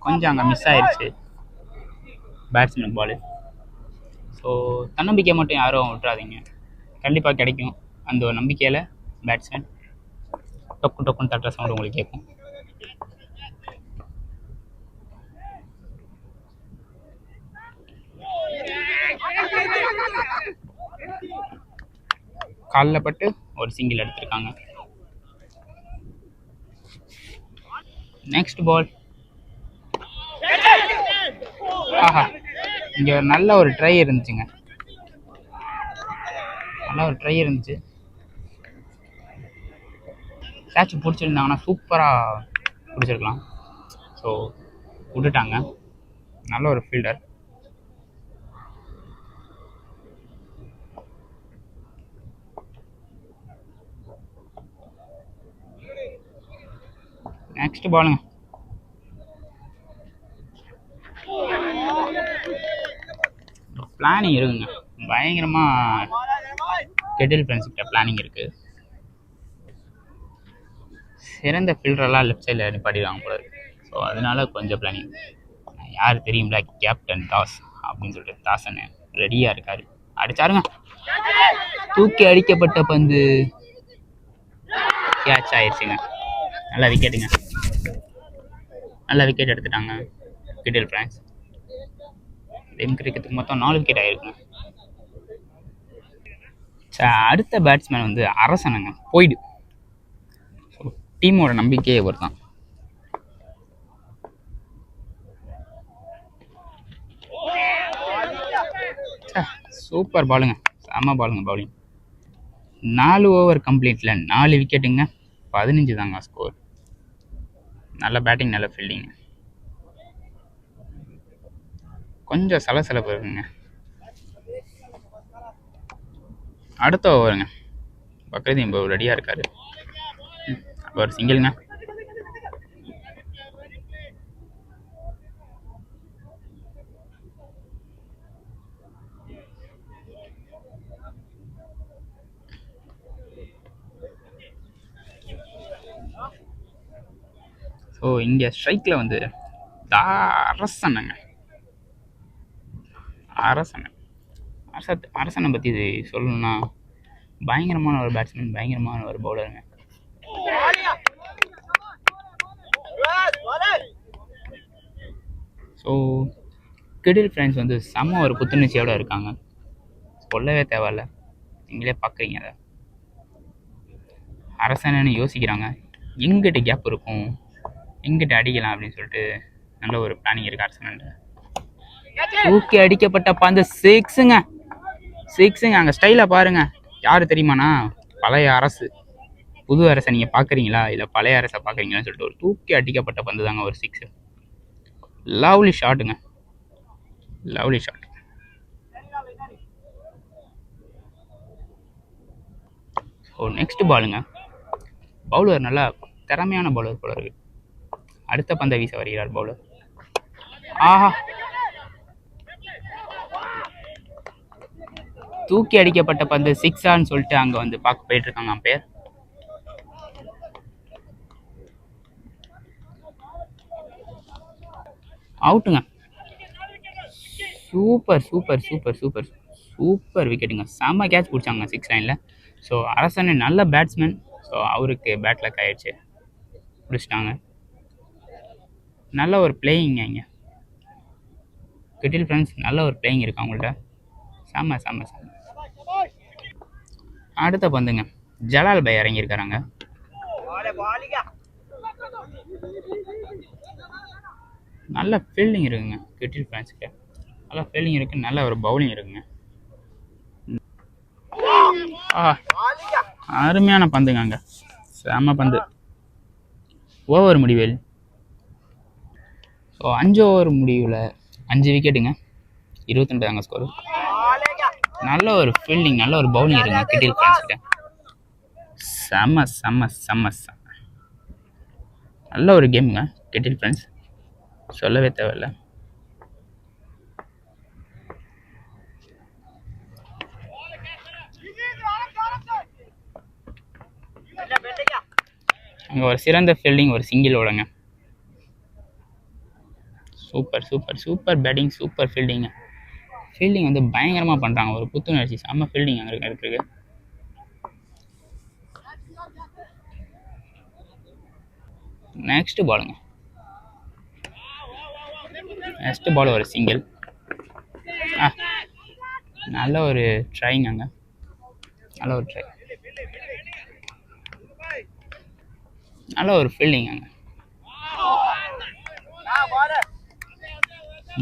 கொஞ்சம் அங்கே மிஸ் ஆயிடுச்சு பேட்ஸ்மேனுக்கு பாலு. ஸோ தன்னம்பிக்கை மட்டும் யாரும் விட்டுறாதீங்க, கண்டிப்பாக கிடைக்கும். அந்த ஒரு நம்பிக்கையில் பேட்ஸ்மேன் டொக்கு டொக்குன்னு தட்டுற சவுண்டு உங்களுக்கு கேட்கும். காலில் பட்டு ஒரு சிங்கிள் எடுத்திருக்காங்க. நெக்ஸ்ட் பால், ஆஹா, இங்கே ஒரு நல்ல ஒரு ட்ரை இருந்துச்சுங்க, நல்ல ஒரு ட்ரை இருந்துச்சு. கேட்ச் பிடிச்சிருந்தாங்கன்னா சூப்பராக பிடிச்சிருக்கலாம். ஸோ விட்டுட்டாங்க. நல்ல ஒரு ஃபீல்டர். நெக்ஸ்ட் பாலுங்க, பிளானிங் இருக்குங்க பயங்கரமாக. கெட்டில் ஃப்ரெண்ட்ஸ் கிட்ட பிளானிங் இருக்குது. சிறந்த ஃபீல்டரெல்லாம் லெஃப்ட் சைடில் நிப்பாட்டிடுவாங்க போல இருக்கு. ஸோ அதனால கொஞ்சம் பிளானிங். யார் தெரியுங்களா, கேப்டன் டாஸ் அப்படின்னு சொல்லிட்டு டாஸன்னு ரெடியாக இருக்காரு. அடிச்சாருங்க, தூக்கி அடிக்கப்பட்ட பந்து கேட்ச் ஆயிடுச்சுங்க. நல்ல விக்கெட்டுங்க, நல்ல விக்கெட் எடுத்துட்டாங்க கெட்டில் ஃப்ரெண்ட்ஸ். டீம் கிரிக்கெட்டுக்கு மொத்தம் 4 விக்கெட் ஆயிருக்குங்க. அடுத்த பேட்ஸ்மேன் வந்து அரசனுங்க, போய்டு. டீமோட நம்பிக்கையே ஒரு தான். சூப்பர் பாலுங்க, செம்ம பாலுங்க பவுலிங். 4 ஓவர் கம்ப்ளீட்டில் 4 விக்கெட்டுங்க, 15 தாங்க ஸ்கோர். நல்ல பேட்டிங், நல்ல ஃபீல்டிங். கொஞ்சம் சலசலப்பு இருக்குங்க. அடுத்த ஓவருங்க, பக்ரதீன் இப்போ ரெடியாக இருக்காரு. ஒரு சிங்கிள்ங்க, ஸோ இங்கே ஸ்ட்ரைக்கில் வந்து அரசனுங்க. அரசனை பற்றி சொல்லணும்னா பயங்கரமான ஒரு பேட்ஸ்மேன், பயங்கரமான ஒரு பவுலருங்க. ஸோ கெட்டில் ஃப்ரெண்ட்ஸ் வந்து செம்ம ஒரு புத்துணர்ச்சியோடு இருக்காங்க, சொல்லவே தேவையில்ல, நீங்களே பார்க்குறீங்க. அதை அரசனன்னு யோசிக்கிறாங்க, எங்கிட்ட கேப் இருக்கும், எங்கிட்ட அடிக்கலாம் அப்படின்னு சொல்லிட்டு நல்ல ஒரு பிளானிங் இருக்குது அரசன்ட்ட. தூக்கி அடிக்கப்பட்ட பந்து சிக்ஸுங்க. அங்கே ஸ்டைலாக பாருங்கள், யார் தெரியுமாண்ணா, பழைய அரசு. புது அரசை நீங்கள் பார்க்குறீங்களா இல்லை பழைய அரசை பார்க்குறீங்களான்னு சொல்லிட்டு ஒரு தூக்கி அடிக்கப்பட்ட பந்து தாங்க ஒரு 6. லவ்லி ஷாட்டுங்க, லவ்லி ஷாட். ஸோ நெக்ஸ்ட் பாலுங்க, பவுலர் நல்லா திறமையான பவுலர் போல இருக்கு. அடுத்த பந்தை வீச வருகிறார் பவுலர். ஆஹா, தூக்கி அடிக்கப்பட்ட பந்து 6ஆன்னு சொல்லிட்டு அங்கே வந்து பார்க்க போயிட்டு இருக்காங்க அம்பையர். அவுட்டுங்க. Super super super super super விக்கெட்டுங்க, செம்ம கேட்ச் பிடிச்சாங்க 6 லைனில். ஸோ அரசன் நல்ல பேட்ஸ்மேன். ஸோ அவருக்கு பேட் லக் ஆயிடுச்சு, பிடிச்சிட்டாங்க. நல்ல ஒரு பிளேயிங்க இங்கே கிட்டில் ஃப்ரெண்ட்ஸ், நல்ல ஒரு பிளேயிங் இருக்கு அவங்கள்ட்ட. செம்ம செம்ம செம்ம. அடுத்த பந்துங்க, ஜலால் பை இறங்கியிருக்காங்க. நல்ல ஃபீல்டிங் இருக்குங்க கிட்டில் ஃப்ரெண்ட்ஸ்க்கு, நல்ல ஃபீல்டிங் இருக்குது, நல்ல ஒரு பவுலிங் இருக்குங்க. அருமையான பந்துங்க அங்கே, செம்ம பந்து. ஓவர் முடிவில். ஸோ 5 ஓவர் முடிவில் 5 விக்கெட்டுங்க, 22 தாங்க ஸ்கோரு. நல்ல ஒரு ஃபீல்டிங், நல்ல ஒரு பவுலிங் இருக்குங்க கிட்டில் ஃப்ரெண்ட்ஸ்கிட்ட. செம்ம செம்ம செம்ம செம்ம. நல்ல ஒரு கேமுங்க கிட்டில் ஃப்ரெண்ட்ஸ், சொல்லவே தேவையில்லை. அங்கே ஒரு சிறந்த ஃபீல்டிங், ஒரு சிங்கிள் ஓடுங்க. Super super super batting, super ஃபீல்டிங்க. Fielding வந்து பயங்கரமாக பண்ணுறாங்க, ஒரு புத்துணர்ச்சி, செம்ம ஃபீல்டிங் அங்கே இருக்கு. நெக்ஸ்ட் பாலுங்க, நெக்ஸ்ட் பால் ஒரு சிங்கிள். நல்ல ஒரு ட்ரைங் அங்கே, நல்ல ஒரு ட்ரை, நல்ல ஒரு ஃபீல்டிங் அங்கே.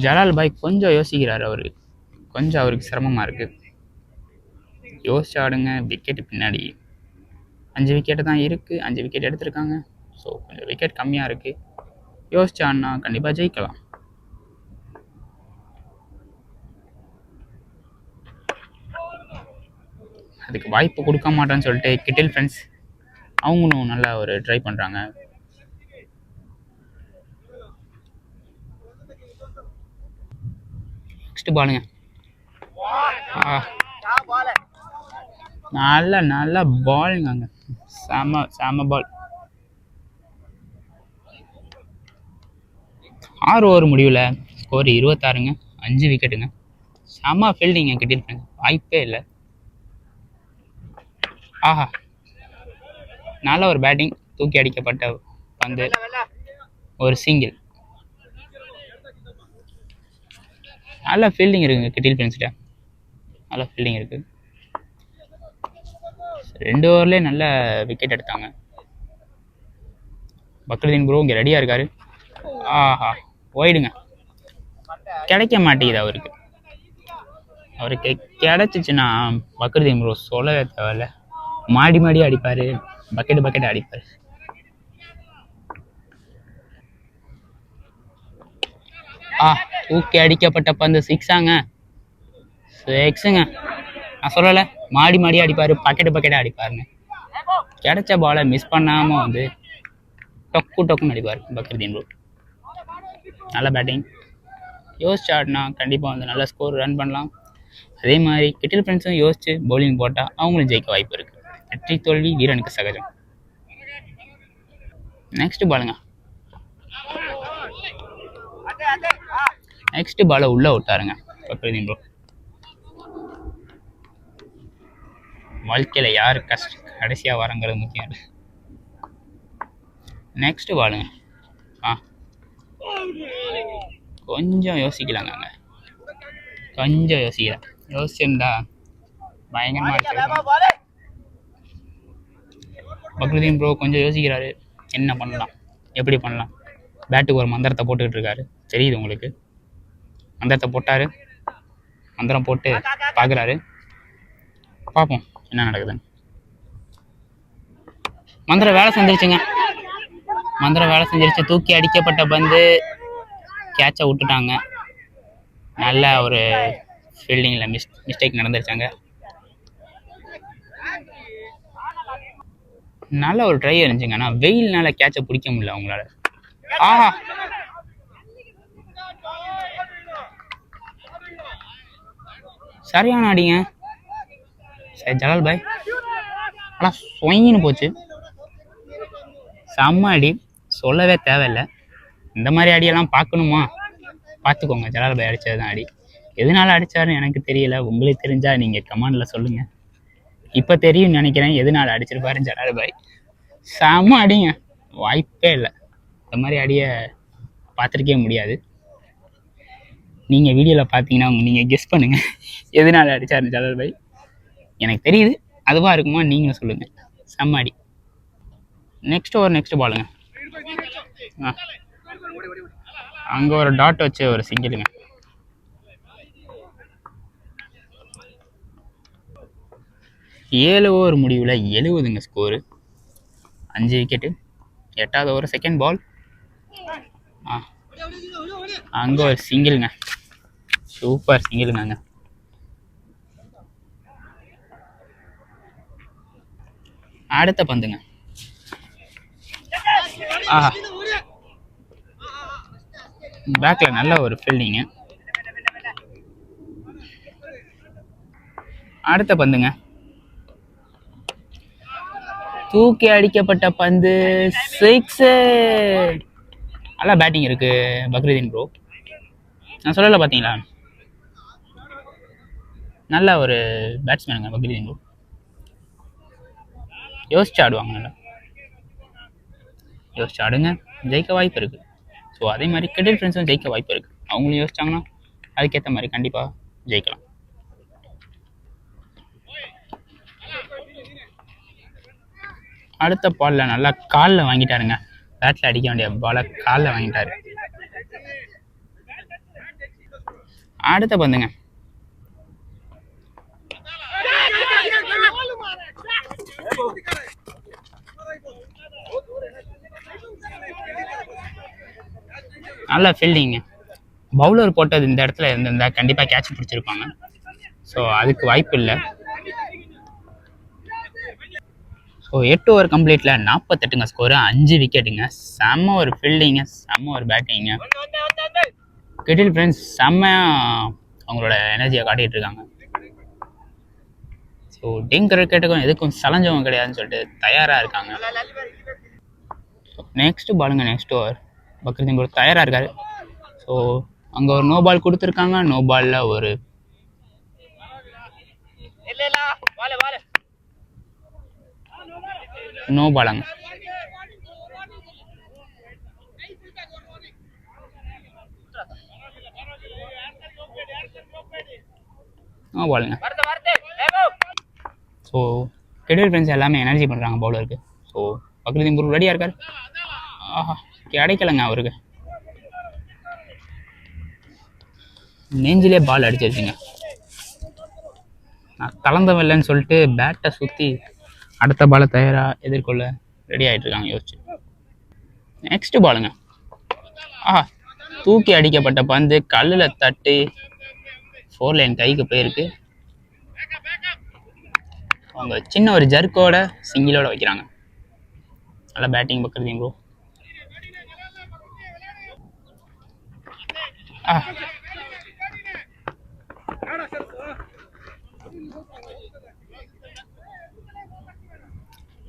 ஜலால் பாய் கொஞ்சம் யோசிக்கிறாரு, அவருக்கு சிரமமாக இருக்குது. யோசிச்சு ஆடுங்க, விக்கெட்டு பின்னாடி 5 விக்கெட்டு தான் இருக்குது, 5 விக்கெட் எடுத்திருக்காங்க. ஸோ கொஞ்சம் விக்கெட் கம்மியாக இருக்குது, யோசிச்சு ஆடினா கண்டிப்பாக ஜெயிக்கலாம். அதுக்கு வாய்ப்பு கொடுக்க மாட்டேன்னு சொல்லிட்டு கிட்டில் ஃப்ரெண்ட்ஸ் அவங்களும் நல்லா ஒரு ட்ரை பண்ணுறாங்க. நெக்ஸ்ட் பாலுங்க, நல்ல பாலுங்க அங்கே, செம செம பால். 6 ஓவர் முடிவில் ஸ்கோர் 26ங்க, 5 விக்கெட்டுங்க. செம ஃபீல்டிங்க கிட்டில் ஃப்ரெண்ட்ஸ், வாய்ப்பே இல்லை. நல்ல ஒரு பேட்டிங், தூக்கி அடிக்கப்பட்ட பந்து, ஒரு சிங்கிள். நல்ல ஃபீல்டிங் இருக்குங்க கிட்டில் ஃப்ரெண்ட்ஸ்கிட்ட, நல்ல ஃபீல்டிங் இருக்குது. 2 ஓவர்லேயே நல்ல விக்கெட் எடுத்தாங்க. பக்ருதீன் ப்ரோ இங்கே ரெடியாக இருக்காரு. போயிடுங்க, கிடைக்க மாட்டேங்குது அவருக்கு கிடைச்சிச்சுன்னா பக்ருதீன் ப்ரோ சொல்லவே தேவையில்ல, மாடி அடிப்பார், பக்கெட் அடிப்பார். தூக்கி அடிக்கப்பட்ட பந்து 6ஆங்க, 6ங்க. நான் சொல்லலை, மாடி அடிப்பார், பக்கெட் அடிப்பாருன்னு. கிடைச்ச பாலை மிஸ் பண்ணாமல் வந்து டொக்குன்னு அடிப்பார் பக்ருதீன் ப்ரோ. நல்ல பேட்டிங், யோசிச்சு ஆடினா கண்டிப்பாக வந்து நல்ல ஸ்கோர் ரன் பண்ணலாம். அதே மாதிரி கிட்டில் ஃப்ரெண்ட்ஸும் யோசிச்சு பவுலிங் போட்டால் அவங்களும் ஜெயிக்க வாய்ப்பு இருக்குது. வெற்றி தோல்வி வீரனுக்கு சகஜம். நெக்ஸ்ட் பாலுங்க, நெக்ஸ்ட் பாலை உள்ளே விட்டாருங்க பக்ருதீன் ப்ரோ. வாழ்க்கையில் யார் கடைசியாக வரங்கிறது முக்கியம். நெக்ஸ்ட் பாலுங்க, கொஞ்சம் யோசிக்கலாங்க அங்கே, கொஞ்சம் யோசிச்சிருந்தா பயங்கரமாக அடிச்சிருக்காங்க. பக்ருதீன் ப்ரோ கொஞ்சம் யோசிக்கிறாரு, என்ன பண்ணலாம், எப்படி பண்ணலாம். பேட்டுக்கு ஒரு மந்திரத்தை போட்டுக்கிட்டு இருக்காரு, தெரியுது உங்களுக்கு. மந்திரத்தை போட்டார், மந்திரம் போட்டு பார்க்குறாரு, பார்ப்போம் என்ன நடக்குதுன்னு. மந்திரம் வேலை செஞ்சிருச்சுங்க, மந்திரம் வேலை செஞ்சிருச்சு. தூக்கி அடிக்கப்பட்ட பந்து, கேட்சை விட்டுட்டாங்க. நல்ல ஒரு ஃபீல்டிங்கில் மிஸ்டேக் நடந்துருச்சாங்க. நல்ல ஒரு ட்ரை இருந்துச்சுங்க, ஆனால் வெயில்னால கேட்சை பிடிக்க முடியல அவங்களால. சரியான அடிங்க ஜலால் பாய், ஆனால் சொயின்னு போச்சு. செம்ம அடி, சொல்லவே தேவையில்லை. இந்த மாதிரி அடியெல்லாம் பார்க்கணுமா, பார்த்துக்கோங்க. ஜலால் பாய் அடித்தது தான் அடி. எதனால அடிச்சாருன்னு எனக்கு தெரியல. உங்களுக்கு தெரிஞ்சா நீங்கள் கமெண்டில் சொல்லுங்கள். இப்போ தெரியும்னு நினைக்கிறேன் எதனால அடிச்சிருப்பாருன்னு ஜலால் பாய். செம்ம அடிங்க, வாய்ப்பே இல்லை. இந்த மாதிரி அடியை பார்த்துருக்கே முடியாது. நீங்கள் வீடியோவில் பார்த்தீங்கன்னா நீங்கள் கெஸ் பண்ணுங்கள் எதனால அடித்தாருன்னு ஜலால் பாய். எனக்கு தெரியுது, அதுவாக இருக்குமா நீங்களும் சொல்லுங்கள். செம்ம அடி. நெக்ஸ்ட் பாலுங்க. அங்கே ஒரு டாட் வச்சு ஒரு சிங்கிளுங்க. ஏழு ஓவர் முடிவில் 70ங்க ஸ்கோரு. 5 விக்கெட்டு. 8வது ஓவர் செகண்ட் பால். அங்கே ஒரு சிங்கிளுங்க, சூப்பர் சிங்கிளுங்க. அங்கே அடுத்த பந்துங்க. பேக்கில் நல்ல ஒரு ஃபீல்டிங்கு. அடுத்த பந்துங்க, தூக்கி அடிக்கப்பட்ட பந்து, 6. நல்லா பேட்டிங் இருக்கு பக்ருதீன் ப்ரோ. நான் சொல்லலை பார்த்தீங்களா, நல்ல ஒரு பேட்ஸ்மேனுங்க பக்ருதீன் ப்ரோ. யோசிச்சு ஆடுவாங்க, நல்லா யோசிச்சு ஆடுங்க, ஜெயிக்க வாய்ப்பு இருக்குது. ஸோ அதே மாதிரி கிரிக்கெட் ஃப்ரெண்ட்ஸும் ஜெயிக்க வாய்ப்பு இருக்குது. அவங்களும் யோசிச்சாங்கன்னா அதுக்கேற்ற மாதிரி கண்டிப்பாக ஜெயிக்கலாம். அடுத்த பாலில் நல்லா காலில் வாங்கிட்டாருங்க. பேட்டில் அடிக்க வேண்டிய பாலை காலில் வாங்கிட்டாரு. அடுத்த பந்துங்க, நல்ல ஃபீல்டிங்க. பவுலர் போட்டது இந்த இடத்துல இருந்திருந்தா கண்டிப்பாக கேட்ச் பிடிச்சிருப்பாங்க. ஸோ அதுக்கு வாய்ப்பு இல்லை. ஸோ 8 ஓவர் கம்ப்ளீட்டில் 48ங்க ஸ்கோரு, 5 விக்கெட்டுங்க. செம்ம ஒரு ஃபீல்டிங்க, செம்ம ஒரு பேட்டிங்க. கிரிக்கெட் ஃப்ரெண்ட்ஸ் செம்மையாக அவங்களோட எனர்ஜியை காட்டிகிட்டு இருக்காங்க. ஸோ டீம் கிரிக்கெட்டுக்கும் எதுக்கும் சலஞ்சவங்க கிடையாதுன்னு சொல்லிட்டு தயாராக இருக்காங்க. நெக்ஸ்ட் பாலுங்க, நெக்ஸ்ட் ஓவர். பக்ருதீன் ப்ரோ தயாராக இருக்காரு. ஸோ அங்கே ஒரு நோ பால் கொடுத்துருக்காங்க. நோ பாலில் ஒரு நோ பாலாங்க. நோ பாலுங்க. ஸோ கிரிக்கெட் ஃப்ரெண்ட்ஸ் எல்லாமே எனர்ஜி பண்ணுறாங்க பவுலருக்கு. ஸோ பக்ருதீன் ப்ரோ ரெடியாக இருக்கார். ஆஹா, கிடைக்கலங்க அவருக்கு. நெஞ்சிலே பால் அடிச்சிருச்சுங்க. நான் கலந்தவில்லைன்னு சொல்லிட்டு பேட்டை சுற்றி அடுத்த பாலை தயாராக எதிர்கொள்ள ரெடி ஆகிட்டு இருக்காங்க யோசிச்சு. நெக்ஸ்ட் பாலுங்க. தூக்கி அடிக்கப்பட்ட பந்து கல்லில் தட்டி 4 லைன் கைக்கு போயிருக்கு. அவங்க சின்ன ஒரு ஜர்க்கோட சிங்கிளோட வைக்கிறாங்க. நல்லா பேட்டிங் பக்ருதீன் ப்ரோ.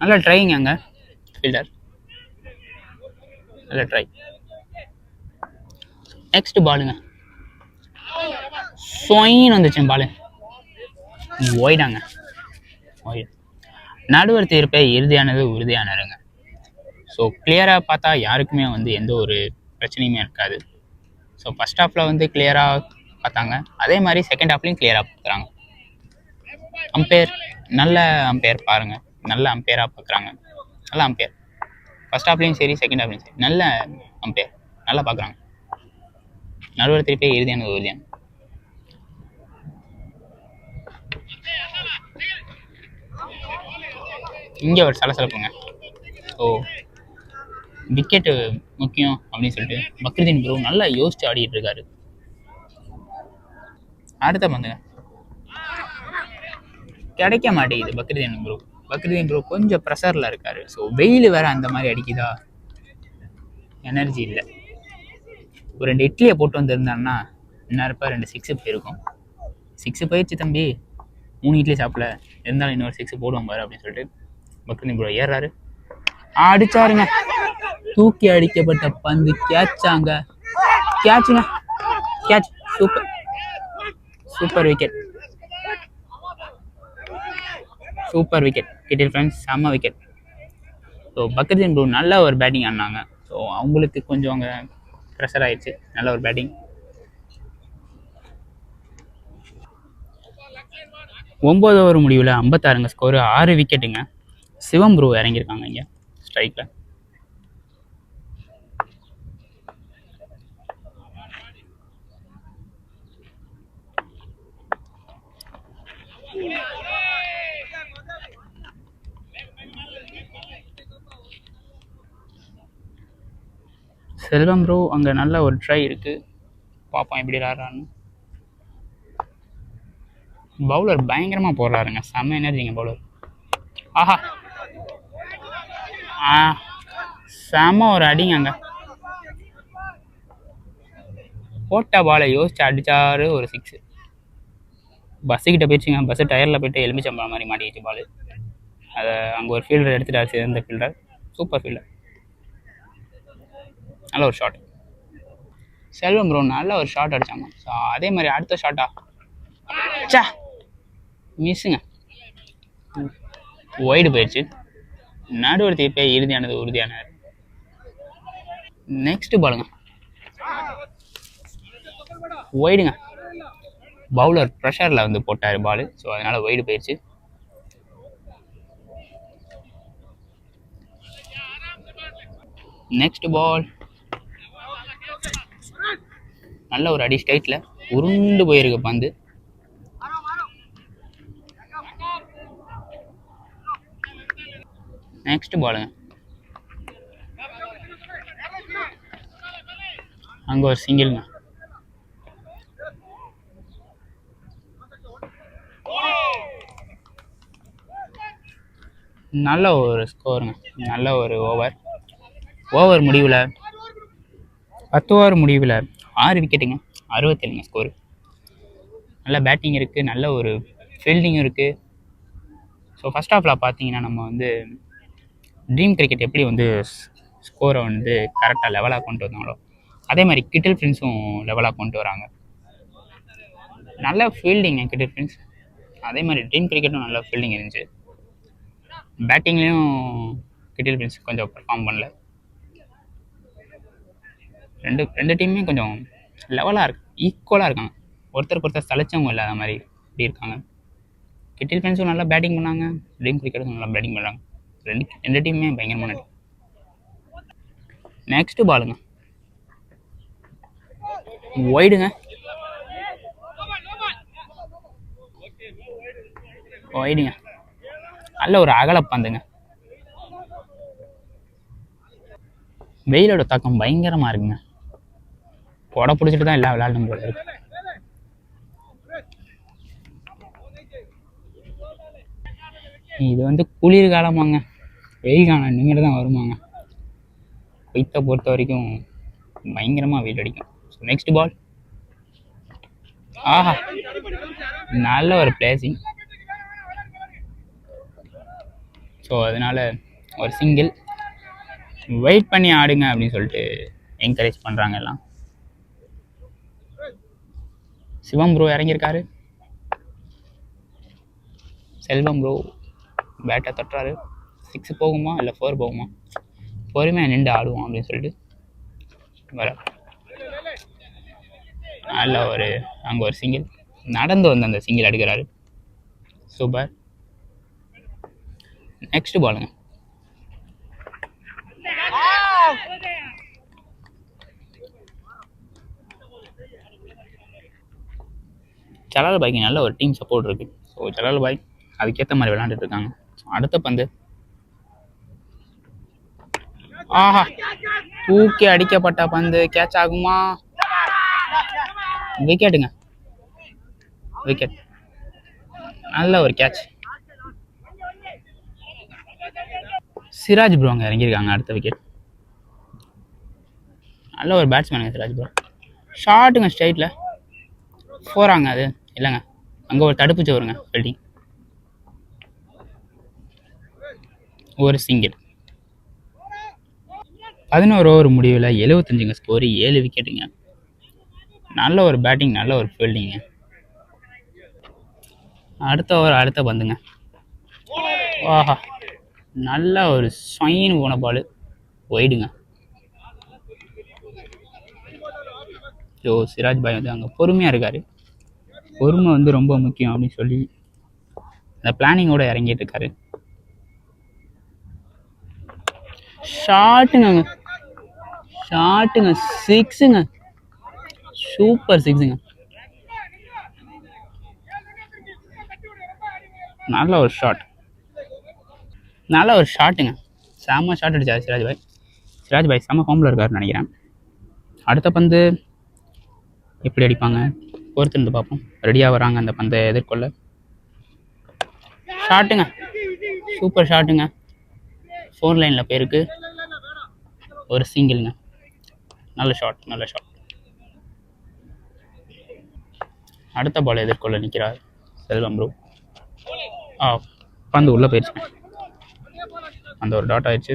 நல்லா ட்ரைங்க அங்கே ஃபீல்டர், நல்ல ட்ரை. நெக்ஸ்ட் பாலுங்க, சொயின்னு வந்துச்சு பாலு, ஒய்டாங்க. ஒய்டு. நடுவர் தீர்ப்பை இறுதியானது உறுதியானதுங்க. ஸோ கிளியராக பார்த்தா யாருக்குமே வந்து எந்த ஒரு பிரச்சனையுமே இருக்காது. ஸோ ஃபஸ்ட் ஹாஃபில் வந்து கிளியராக பார்த்தாங்க, அதே மாதிரி செகண்ட் ஹாஃப்லேயும் கிளியராக பார்க்குறாங்க. அம்பையர் நல்ல அம்பையர் பாருங்கள், நல்ல அம்பையராக பார்க்குறாங்க. நல்ல அம்பையர் ஃபஸ்ட் ஹாஃப்லேயும் சரி செகண்ட் ஹாஃப்லேயும் சரி நல்ல அம்பையர், நல்லா பார்க்குறாங்க. நடுவர் தீர்ப்பே இறுதியானது உறுதியானது. இங்கே ஒரு சலசலப்புங்க. ஸோ விக்கெட்டு முக்கியம் அப்படின்னு சொல்லிட்டு பக்ருதீன் ப்ரோ நல்லா யோசிச்சு ஆடிட்டு இருக்காரு. அடுத்த பந்துங்க, கிடைக்க மாட்டேங்குது பக்ருதீன் ப்ரோ. பக்ருதீன் ப்ரோ கொஞ்சம் ப்ரெஷரில் இருக்காரு. ஸோ வெயில் வேற அந்த மாதிரி அடிக்குதா, எனர்ஜி இல்லை. ஒரு 2 இட்லியை போட்டு வந்திருந்தாருன்னா இன்னும் 2 6 போயிருக்கும். 6 போயிடுச்சு தம்பி, 3 இட்லி சாப்பிடல, இருந்தாலும் இன்னொரு 6 போடுவோம் பாரு அப்படின்னு சொல்லிட்டு பக்ருதீன் ப்ரோ ஏறாரு. அடிச்சாருங்க. தூக்கி அடிக்கப்பட்ட பந்து கேட்சாங்க. கேட்சுங்க, catch, super. Super wicket, super wicket கிட்டில் ஃப்ரெண்ட்ஸ், செம்ம விக்கெட். ஸோ பக்கத்தின் ப்ரோ நல்ல ஒரு பேட்டிங் ஆடினாங்க. ஸோ அவங்களுக்கு கொஞ்சம் அங்கே ப்ரெஷர் ஆயிடுச்சு. நல்ல ஒரு பேட்டிங். 9 ஓவர் முடிவில் 56 ஸ்கோரு, 6 விக்கெட்டுங்க. சிவம் ப்ரோ இறங்கியிருக்காங்க இங்கே ஸ்ட்ரைக்கில். செல்வம் ப்ரோ அங்கே நல்ல ஒரு ட்ரை இருக்குது, பார்ப்போம் எப்படி விளாட்றான்னு. பவுலர் பயங்கரமாக போடுறாருங்க, செம்ம எனர்ஜிங்க பவுலர். ஆஹா, செம்ம ஒரு அடிங்க. அங்கே போட்ட பாலை யோசிச்சு அடித்தாரு, ஒரு 6. பஸ்ஸுக்கிட்ட போயிடுச்சுங்க. பஸ்ஸு டயரில் போய்ட்டு எலுமிச்சம்பழம் மாதிரி மாட்டிக்கிச்சு பால். அதை அங்கே ஒரு ஃபீல்டர் எடுத்துட்டாச்சு, இந்த ஃபீல்டர் சூப்பர் ஃபீல்டர். நல்ல ஒரு ஷாட். செல்வம் ப்ரோ நல்ல ஒரு ஷாட் அடித்தாங்க. ஸோ அதே மாதிரி அடுத்த ஷாட்டா சா மிஸ்ஸுங்க, ஒய்டு போயிடுச்சு. நடுவர் தீர்ப்பே இறுதியானது உறுதியானது. நெக்ஸ்ட் பாலுங்க, ஒய்டுங்க. பவுலர் ப்ரெஷரில் வந்து போட்டார் பால். ஸோ அதனால் ஒய்டு போயிடுச்சு. நெக்ஸ்ட் பால் நல்ல ஒரு அடி, ஸ்ட்ரைட்டில் உருண்டு போயிருக்கு பந்து. நெக்ஸ்ட் பாலுங்க, அங்கே ஒரு சிங்கிள்ங்க. நல்ல ஒரு ஸ்கோருங்க, நல்ல ஒரு ஓவர் முடிவில் 10 ஓவர் முடிவில் 6 விக்கெட்டுங்க, 67ங்க ஸ்கோரு. நல்ல பேட்டிங் இருக்குது, நல்ல ஒரு ஃபீல்டிங்கும் இருக்குது. ஸோ ஃபஸ்ட் ஹாஃபில் பார்த்தீங்கன்னா நம்ம வந்து ட்ரீம் கிரிக்கெட் எப்படி வந்து ஸ்கோரை வந்து கரெக்டாக லெவலாக கொண்டு வந்தாங்களோ அதே மாதிரி கிட்டில் ஃப்ரெண்ட்ஸும் லெவலாக கொண்டு வராங்க. நல்ல ஃபீல்டிங்க கிட்டில் ஃப்ரெண்ட்ஸ், அதே மாதிரி ட்ரீம் கிரிக்கெட்டும் நல்ல ஃபீல்டிங் இருந்துச்சு. பேட்டிங்லேயும் கிட்டில் ஃப்ரெண்ட்ஸ் கொஞ்சம் பர்ஃபார்ம் பண்ணல. ரெண்டு டீமுமே கொஞ்சம் லெவலாக இருக்கு, ஈக்குவலாக இருக்காங்க. ஒருத்தருக்கு ஒருத்தர் சளைச்சவங்க இல்லாத மாதிரி இப்படி இருக்காங்க. கிட்டில் ஃப்ரெண்ட்ஸும் நல்லா பேட்டிங் பண்ணாங்க, ட்ரீம் கிரிக்கெட்டும் நல்லா பேட்டிங் பண்ணாங்க. ரெண்டு டீமுமே பயங்கரமான டீம். நெக்ஸ்ட் பாலுங்க, ஒய்டுங்க. ஒய்டுங்க, நல்ல ஒரு அகலப்பந்துங்க. வெயிலோட தாக்கம் பயங்கரமாக இருக்குங்க. கொடை பிடிச்சிட்டு தான் எல்லாம் விளையாடணும் போல இருக்கு. இது வந்து குளிர்காலமாங்க, வெயில் காலம் நீங்கள் தான் வருமாங்க. குவைத்தை பொறுத்த வரைக்கும் பயங்கரமாக வெயில் அடிக்கும். ஸோ நெக்ஸ்ட் பால், ஆஹா நல்ல ஒரு பிளேசிங். ஸோ அதனால் ஒரு சிங்கிள். வெயிட் பண்ணி ஆடுங்க அப்படின்னு சொல்லிட்டு என்கரேஜ் பண்ணுறாங்க எல்லாம். சிவம் ப்ரோ இறங்கியிருக்காரு. செல்வம் ப்ரோ பேட்டை தட்டுறாரு. 6 போகுமா இல்லை 4 போகுமா, பொறுமையாக நின்று ஆடுவோம் அப்படின்னு சொல்லிட்டு வர நல்ல ஒரு அங்கே ஒரு சிங்கிள். நடந்து வந்து அந்த சிங்கிள் எடுக்கிறாரு, சூப்பர். நெக்ஸ்ட் பாலுங்க, ஜலால் பாய்க்கு நல்ல ஒரு டீம் சப்போர்ட் இருக்குது. ஸோ ஜலால் பாய் அதுக்கேற்ற மாதிரி விளையாண்டுட்டு இருக்காங்க. அடுத்த பந்து, ஆஹா தூக்கி அடிக்கப்பட்ட பந்து, கேட்ச் ஆகுமா? விக்கெட்டுங்க, விக்கெட். நல்ல ஒரு கேட்ச். சிராஜ் ப்ரோ அங்கே இறங்கியிருக்காங்க, அடுத்த விக்கெட். நல்ல ஒரு பேட்ஸ்மேனுங்க சிராஜ் ப்ரோ. ஷார்ட்டுங்க ஸ்ட்ரைட்டில், 4ஆங்க அது இல்லைங்க, அங்கே ஒரு தடுப்பு சோறுங்க ஃபீல்டிங். ஒரு சிங்கிள். 11 ஓவர் முடிவில் 75 ஸ்கோரு, 7 விக்கெட்டுங்க. நல்ல ஒரு பேட்டிங், நல்ல ஒரு ஃபீல்டிங்க. அடுத்த ஓவர் அடுத்த பந்துங்க. ஆஹா, நல்ல ஒரு ஸ்வைன்னு போன பால் ஒயிடுங்க. ஸோ சிராஜ் பாய் வந்து அங்கே பொறுமையாக இருக்கார். பொறுமை வந்து ரொம்ப முக்கியம் அப்படின்னு சொல்லி அந்த பிளானிங்கோட இறங்கிட்டு இருக்காரு. ஷாட்டுங்க, ஷாட்டுங்க, சிக்ஸுங்க, சூப்பர் சிக்ஸுங்க. நல்ல ஒரு ஷாட், நல்ல ஒரு ஷாட்டுங்க. செம்ம ஷாட் அடிச்சார் சிராஜ் பாய். சிராஜ் பாய் செம்ம ஃபார்மில் இருக்காருன்னு நினைக்கிறேன். அடுத்த பந்து எப்படி அடிப்பாங்க பொறுத்து இருந்து பார்ப்போம். ரெடியாக வராங்க அந்த பந்தை எதிர்கொள்ள. ஷாட்டுங்க, சூப்பர் ஷாட்டுங்க. 4 லைனில் போயிருக்கு. ஒரு சிங்கிள்ங்க. நல்ல ஷாட், நல்ல ஷாட். அடுத்த பால் எதிர்கொள்ள நிற்கிறார் செல்வம் ப்ரோ. பந்து உள்ளே போயிடுச்சுங்க. அந்த ஒரு டாட் ஆயிடுச்சு.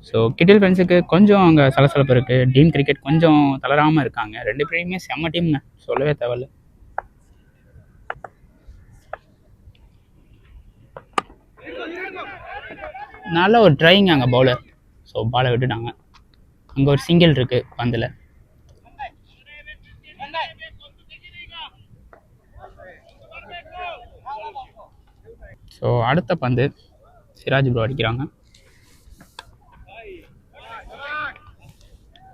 ஸோ கிட்டில் ஃப்ரெண்ட்ஸுக்கு கொஞ்சம் அங்கே சலசலப்பு இருக்குது. டீம் கிரிக்கெட் கொஞ்சம் தளராமல் இருக்காங்க. 2 பேருமே செம்ம டீம்ங்க, சொல்லவே தேவையில்ல. நல்ல ஒரு ட்ரைங்க அங்கே பவுலர். ஸோ பாலை விட்டுட்டாங்க. அங்கே ஒரு சிங்கிள் இருக்குது பந்தில். ஸோ அடுத்த பந்து சிராஜ் ப்ரோ அடிக்கிறாங்க.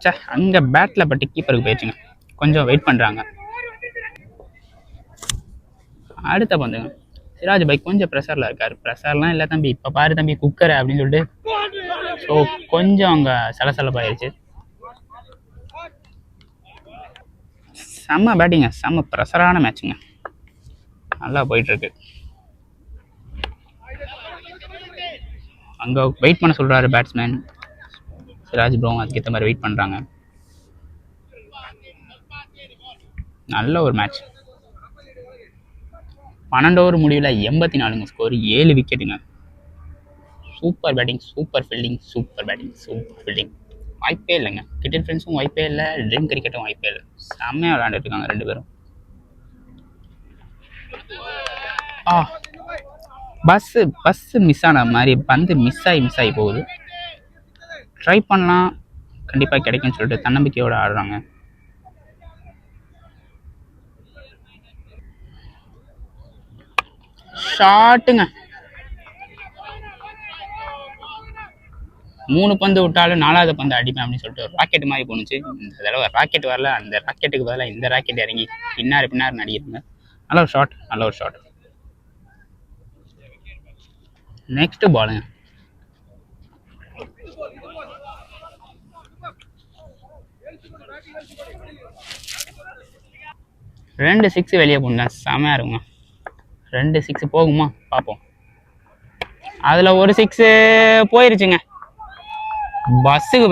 சே, அங்கே பேட்டில் பட்டு கீப்பருக்கு போயிடுச்சுங்க. கொஞ்சம் வெயிட் பண்ணுறாங்க. அடுத்த பந்துங்க. சிராஜ் பாய் கொஞ்சம் ப்ரெஷரில் இருக்கார். ப்ரெஷர்லாம் இல்லை தம்பி, இப்போ பாரு தம்பி குக்கரை அப்படின்னு சொல்லிட்டு. ஸோ கொஞ்சம் அங்கே சலசலப்பாயிருச்சு. செம்ம பேட்டிங்க, செம்ம ப்ரெஷரான மேட்சுங்க. நல்லா போயிட்டுருக்கு. அங்கே வெயிட் பண்ண சொல்கிறாரு பேட்ஸ்மேன். சிராஜ் ப்ரோ அதுக்கேற்ற மாதிரி வெயிட் பண்ணுறாங்க. நல்ல ஒரு மேட்ச். 12 ஓவர் முடிவில் 84ங்க ஸ்கோர். 7 விக்கெட்டுங்க. Super batting, super fielding, super batting, super fielding. வாய்ப்பே இல்லைங்க. கிரிக்கெட் ஃப்ரெண்ட்ஸும் வாய்ப்பே இல்லை, ட்ரீம் கிரிக்கெட்டும் வாய்ப்பே இல்லை. செம்மையாக விளையாண்டுட்டு இருக்காங்க 2 பேரும். பஸ்ஸு மிஸ் ஆன மாதிரி பந்து மிஸ் ஆகி போகுது. ட்ரை பண்ணலாம், கண்டிப்பாக கிடைக்கும்னு சொல்லிட்டு தன்னம்பிக்கையோடு ஆடுறாங்க. ஷாட்டுங்க. 3 பந்து விட்டாலும் 4வது பந்து அடிப்பேன் அப்படின்னு சொல்லிட்டு ஒரு ராக்கெட் மாதிரி போணுச்சு. இந்த தடவை ராக்கெட் வரல. அந்த ராக்கெட்டுக்கு பதிலாக இந்த ராக்கெட் இறங்கி பின்னார் நடிக்கிறாங்க. நல்ல ஒரு ஷாட், நல்ல ஒரு ஷாட். நெக்ஸ்ட் பாலுங்க. ரெண்டு 6 வெளியே போனா செமையாக இருக்குங்க. 2 6 போகுமா பார்ப்போம். அதில் ஒரு 6 போயிருச்சுங்க. பஸ்ஸுக்கு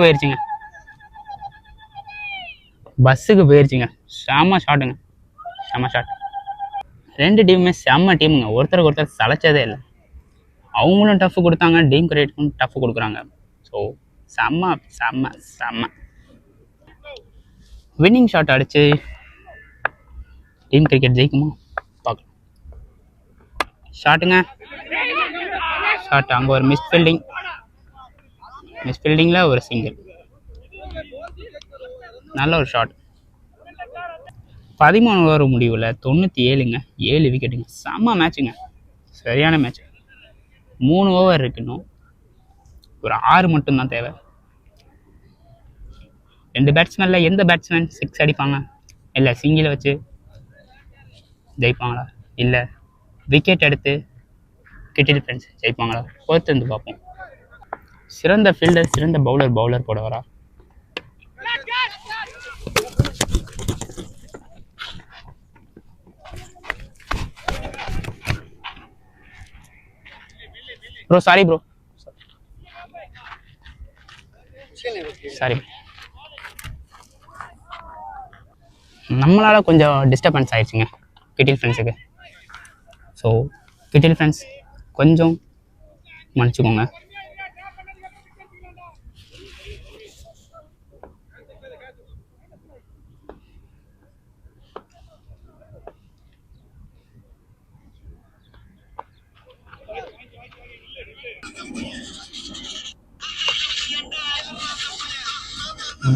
போயிருச்சுங்க. செம்ம ஷாட்டுங்க, செம்ம ஷாட். 2 டீமுமே செம்ம டீமுங்க. ஒருத்தருக்கு ஒருத்தர் சளைச்சதே இல்லை. அவங்களும் டஃப் கொடுத்தாங்க, டீம் கிரிக்கெட்டுக்கும் டஃப் கொடுக்குறாங்க. ஸோ செம்ம செம்ம செம்ம வின்னிங் ஷாட் அடிச்சு டீம் கிரிக்கெட் ஜெயிக்குமா பார்க்கலாம். ஷாட்டுங்க, ஷாட். அங்கே ஒரு மிஸ் ஃபீல்டிங்கில் ஒரு சிங்கிள். நல்ல ஒரு ஷாட். 13 ஓவர் முடிவில் 97ங்க, 7 விக்கெட்டுங்க. செம்ம மேட்சுங்க, சரியான மேட்ச். 3 ஓவர் இருக்குன்னு, ஒரு 6 மட்டும்தான் தேவை. 2 பேட்ஸ்மேனில் எந்த பேட்ஸ்மேன் 6 அடிப்பாங்க? இல்லை சிங்கிளை வச்சு ஜெயிப்பாங்களா, இல்லை விக்கெட் எடுத்து கிட்டில் ஃப்ரெண்ட்ஸ் ஜெயிப்பாங்களா? பொறுத்து இருந்து பார்ப்போம். சிறந்த ஃபீல்டர், சிறந்த பவுலர் போட வரா. Bro sorry bro, sorry. நம்மளால் கொஞ்சம் டிஸ்டர்பன்ஸ் ஆயிடுச்சுங்க கிட்டில் ஃப்ரெண்ட்ஸுக்கு. ஸோ கிட்டில் ஃப்ரெண்ட்ஸ் கொஞ்சம் மன்னிச்சுக்கோங்க.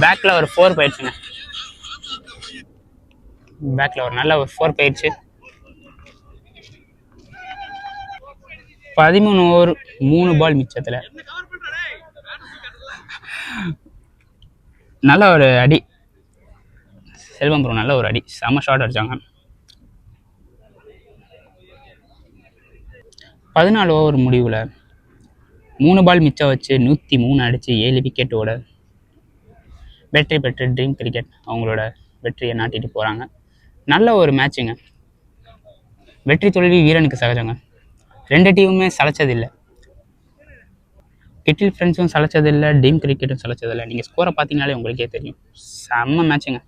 பேக்கில் ஒரு 4 போயிடுச்சுங்க. பேக்கில் ஒரு நல்ல ஒரு 4 போயிடுச்சு. 13 ஓவர் 3 பால் மிச்சத்தில் நல்ல ஒரு அடி. செல்வம் ப்ரோ நல்ல ஒரு அடி, செம்ம ஷாட் அடிச்சாங்க. 14 ஓவர் முடிவில் 3 பால் மிச்சம் வச்சு 103 அடித்து 7 விக்கெட்டோட வெற்றி பெற்று ட்ரீம் கிரிக்கெட் அவங்களோட வெற்றியை நாட்டிட்டு போகிறாங்க. நல்ல ஒரு மேட்சுங்க. வெற்றி தோல்வி வீரனுக்கு சகஜங்க. 2 டீமுமே சளைச்சதில்லை. கிட்டில் ஃப்ரெண்ட்ஸும் சளைச்சதில்லை, ட்ரீம் கிரிக்கெட்டும் சளைச்சதில்லை. நீங்கள் ஸ்கோரை பார்த்தீங்கனாலே உங்களுக்கே தெரியும். செம்ம மேட்சுங்க.